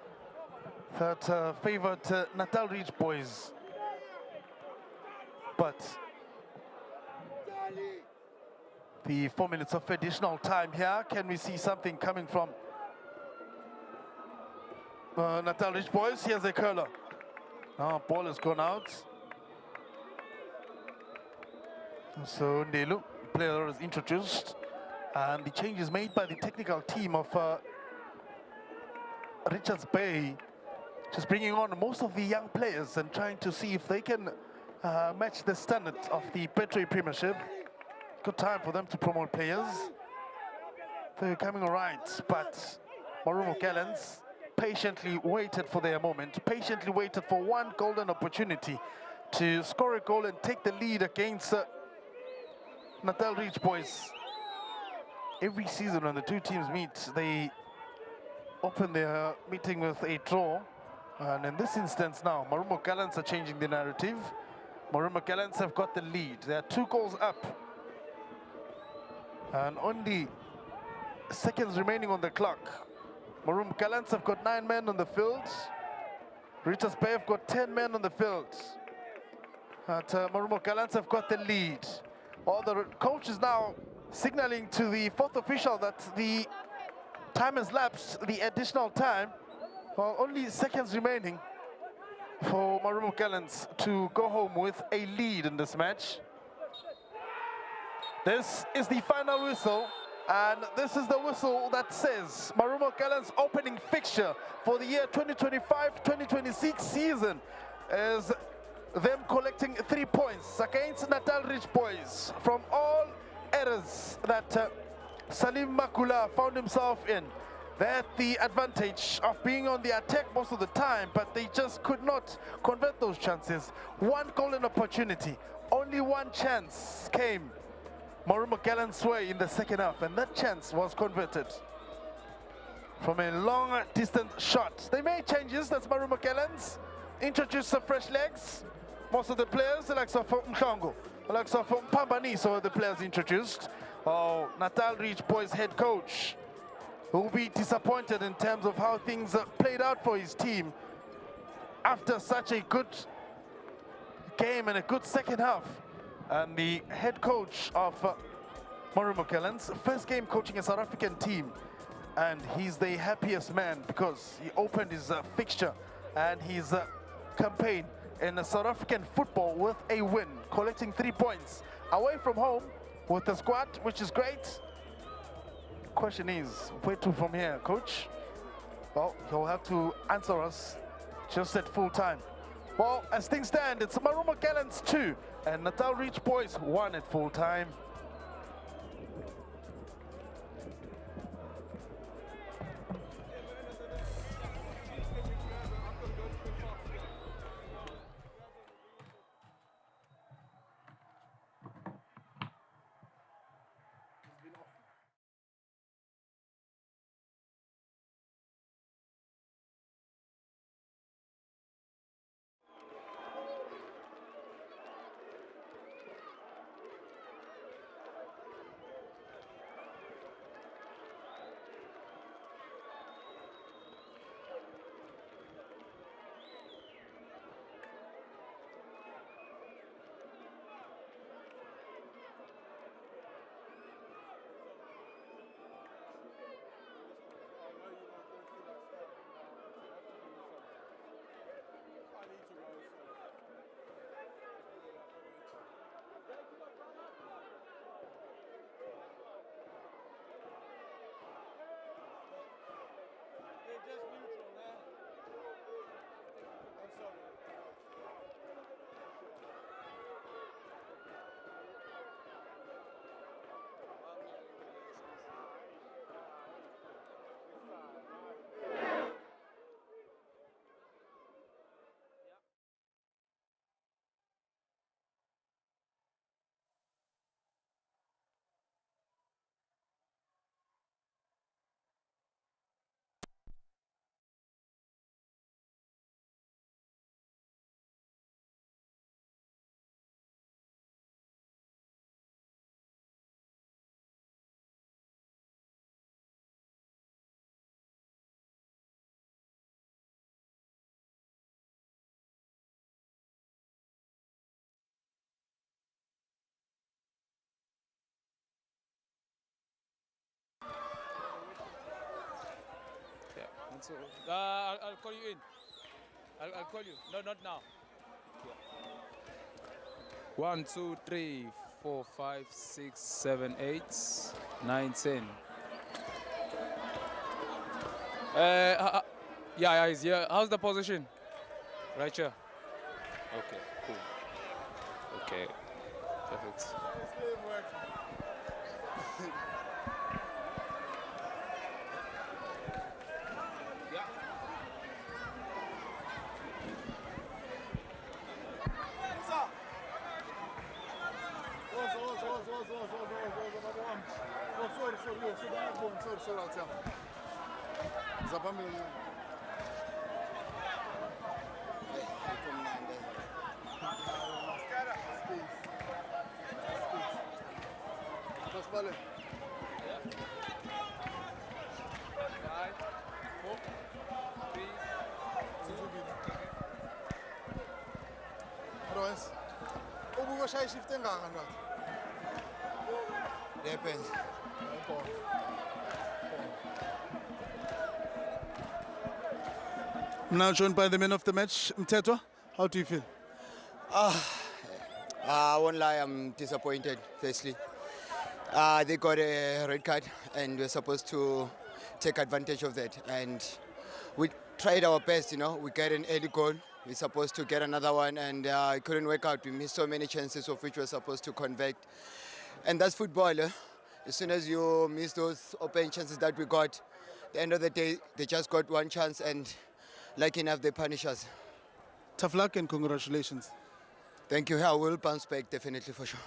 that favored Natal Rich Boys. But the 4 minutes of additional time here, can we see something coming from Natal Rich Boys? Here's a curler. Now ball has gone out. So Ndelu, player is introduced. And the changes made by the technical team of Richards Bay, just bringing on most of the young players and trying to see if they can match the standard of the Petri Premiership. Good time for them to promote players. They're coming all right, but Marumo Gallants patiently waited for their moment, patiently waited for one golden opportunity to score a goal and take the lead against Natal Rich Boys. Every season when the two teams meet, they open their meeting with a draw. And in this instance now, Marumo Gallants are changing the narrative. Marumo Gallants have got the lead. They are 2 goals up. And only seconds remaining on the clock. Marumo Gallants have got 9 men on the field. Richards Bay have got 10 men on the field. And Marumo Gallants have got the lead. Well, the coach is now signaling to the 4th official that the time has lapsed, the additional time. Well, only seconds remaining for Marumo Gallants to go home with a lead in this match. This is the final whistle, and this is the whistle that says Marumo Gallants' opening fixture for the year 2025-2026 season is them collecting 3 points against Natal Ridge Boys from all errors that Salim Makula found himself in. They had the advantage of being on the attack most of the time, but they just could not convert those chances. One golden opportunity, only one chance came Marumo Gallants' way in the second half, and that chance was converted from a long distance shot. They made changes, that's Marumo Gallants. Introduced some fresh legs. Most of the players, the likes of Mkango, the likes of Pambani, so were the players introduced. Oh, Natal Ridge Boys head coach, who will be disappointed in terms of how things played out for his team after such a good game and a good second half. And the head coach of Marumo Gallants, first game coaching a South African team, and he's the happiest man because he opened his fixture and his campaign in South African football with a win, collecting 3 points away from home with the squad, which is great. Question is, where to from here, coach? Well, he'll have to answer us just at full time. Well, as things stand, it's Marumo Gallants 2 and Natal Ridge Boys 1 at full time. So, I'll call you in. I'll call you. No, not now. Yeah. 1, 2, 3, 4, 5, 6, 7, 8, 9, 10. Yeah, he's here. How's the position? Right here. Okay, cool. Okay, perfect. I'm now joined by the man of the match, Mtetwa. How do you feel? I won't lie, I'm disappointed, firstly. They got a red card and we're supposed to take advantage of that. And we tried our best, you know. We got an early goal We're supposed to get another one, and it couldn't work out. We missed so many chances of which we're supposed to convert. And that's football. As soon as you miss those open chances that we got, at the end of the day, they just got one chance, and lucky enough, they punish us. Tough luck and congratulations. Thank you. I will bounce back, definitely, for sure.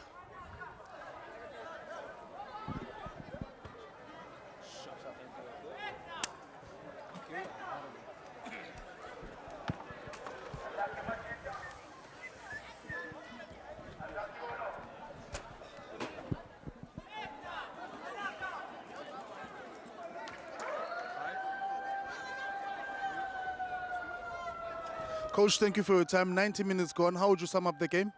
Coach, thank you for your time. 90 minutes gone. How would you sum up the game?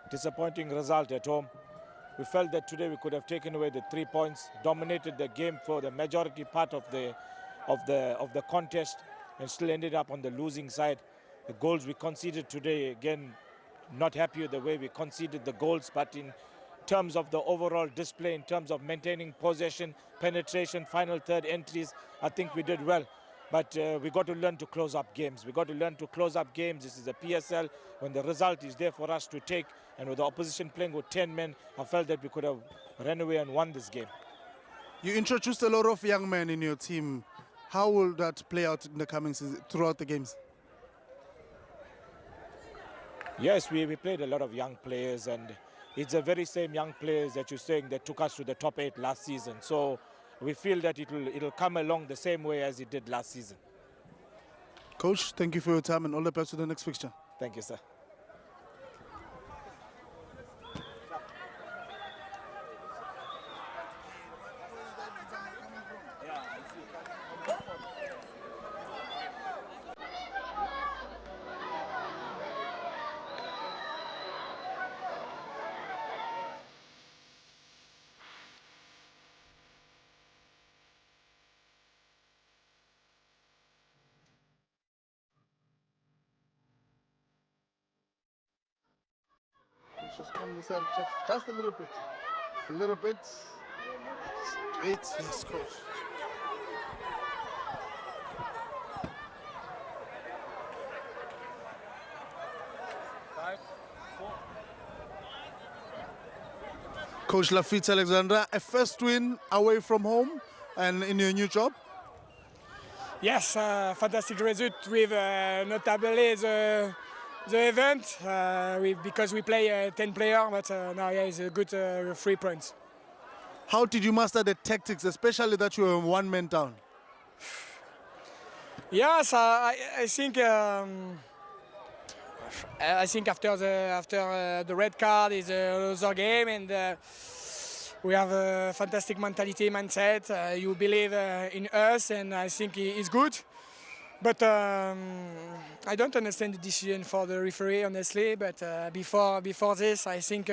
Disappointing result at home. We felt that today we could have taken away the 3 points, dominated the game for the majority part of the contest, and still ended up on the losing side. The goals we conceded today, again, not happy with the way we conceded the goals, but in terms of the overall display, in terms of maintaining possession, penetration, final third entries, I think we did well. But we got to learn to close up games. We got to learn to close up games. This is a PSL. When the result is there for us to take, and with the opposition playing with 10 men, I felt that we could have ran away and won this game. You introduced a lot of young men in your team. How will that play out in the coming season, throughout the games? Yes, we played a lot of young players, and it's the very same young players that you're saying that took us to the top 8 last season. So we feel that it'll come along the same way as it did last season. Coach, thank you for your time and all the best to the next fixture. Thank you, sir. Just come this end, just a little bit. A little bit. Straight, yes, coach. Coach Lafitte Alexandra, a first win away from home and in your new job? Yes, fantastic result with notably the event because we play 10 players, but now it's a good 3 points. How did you master the tactics, especially that you were one man down? Yes, I think after the red card is another game, and we have a fantastic mindset. You believe in us, and I think it's good. But I don't understand the decision for the referee, honestly. But before this, I think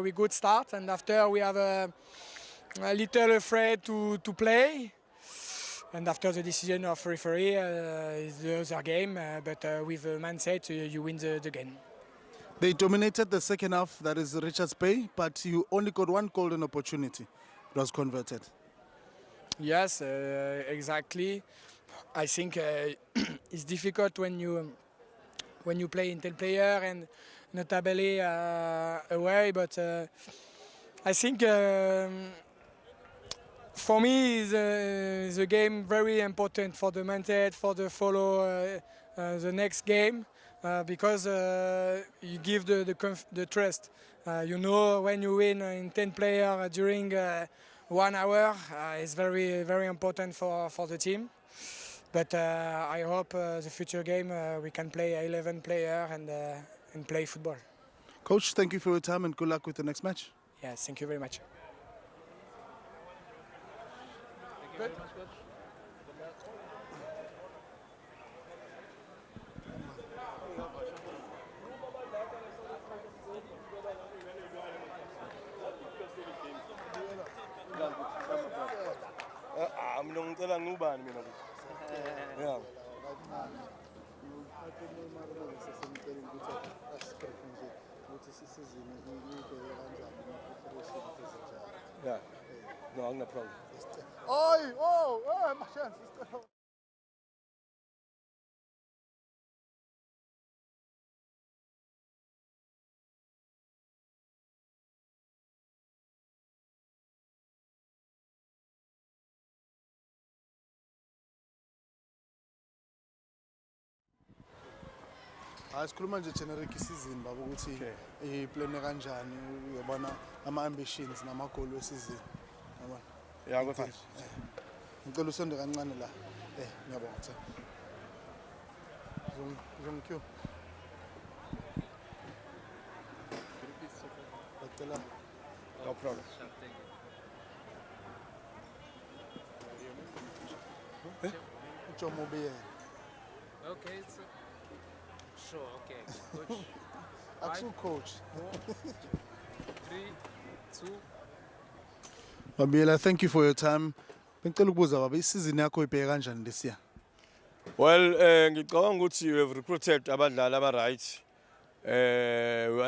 we good start, and after we have a little afraid to play. And after the decision of referee, is the other game. But with a mindset, you win the game. They dominated the second half, that is Richards Bay, but you only got one golden opportunity. It was converted. Yes, exactly. I think it's difficult when you play in 10 player and notably away. But I think for me is a game very important for the mindset, for the follow the next game. Because you give the trust. You know when you win in 10 players during 1 hour, it's very, very important for the team. But I hope the future game we can play 11 players and play football. Coach, thank you for your time and good luck with the next match. Yes, thank you very much. Thank you very much, coach. mina ngicela ngubani mina yeah yeah no angina problem Oh, my chance. Asikhuluma nje generic season baba ukuthi iplane kanjani uyabona ama ambitions nama goal wesizini. Yabona? Yeah, go fast. Ngicela usonde kancane la. Ngiyabonga sir. Zongcue. Bacela. No problem. Ujomo beye. Okay, sure, okay. Coach, Aksu coach. 3, 2. Babiyela, thank you for your time. Bengicela ukubuza baba isizini yakho ibheke kanjani this year? Well, ngicabanga ukuthi we have recruited abadlali aba-right.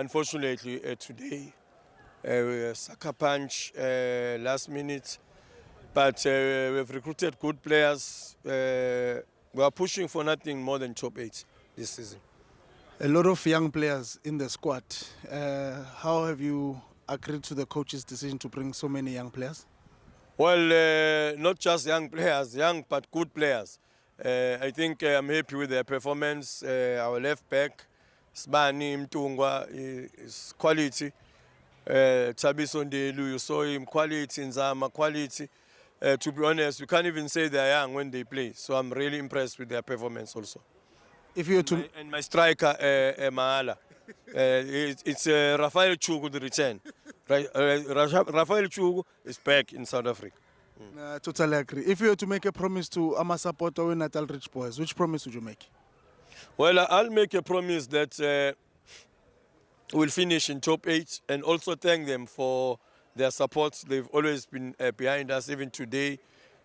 Unfortunately, today, we sucker punch last minute. But we have recruited good players. We are pushing for nothing more than top 8 this season. A lot of young players in the squad. How have you agreed to the coach's decision to bring so many young players? Well, not just young players, young but good players. I think I'm happy with their performance. Our left back, Sbani Mtungwa, is quality. Tabiso Ndelu, you saw him, quality, Nzama, quality. To be honest, we can't even say they're young when they play. So I'm really impressed with their performance also. If you were to And my striker, Maala. It's Rafael Chugu the return. Right, Rafael Chugu is back in South Africa. totally agree. If you were to make a promise to Ama supporter or Natal Rich Boys, which promise would you make? Well, I'll make a promise that we'll finish in top 8 and also thank them for their support. They've always been behind us. Even today,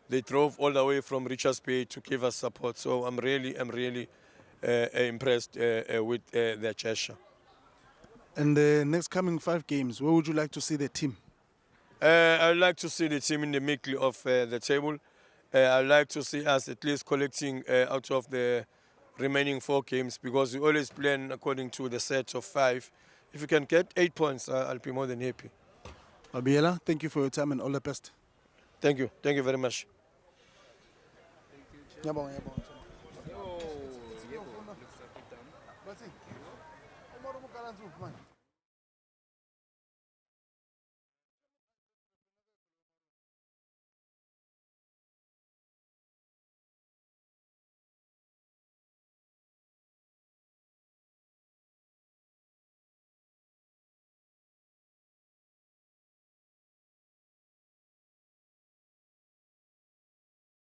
they drove all the way from Richards Bay to give us support. So I'm really impressed with their gesture. And the next coming 5 games, where would you like to see the team? I'd like to see the team in the middle of the table. I'd like to see us at least collecting out of the remaining 4 games because we always plan according to the set of 5. If we can get 8 points, I'll be more than happy. Abiela, thank you for your time and all the best. Thank you. Thank you very much. Ngiyabonga, ngiyabonga. Yo, Marumo Gallants, man.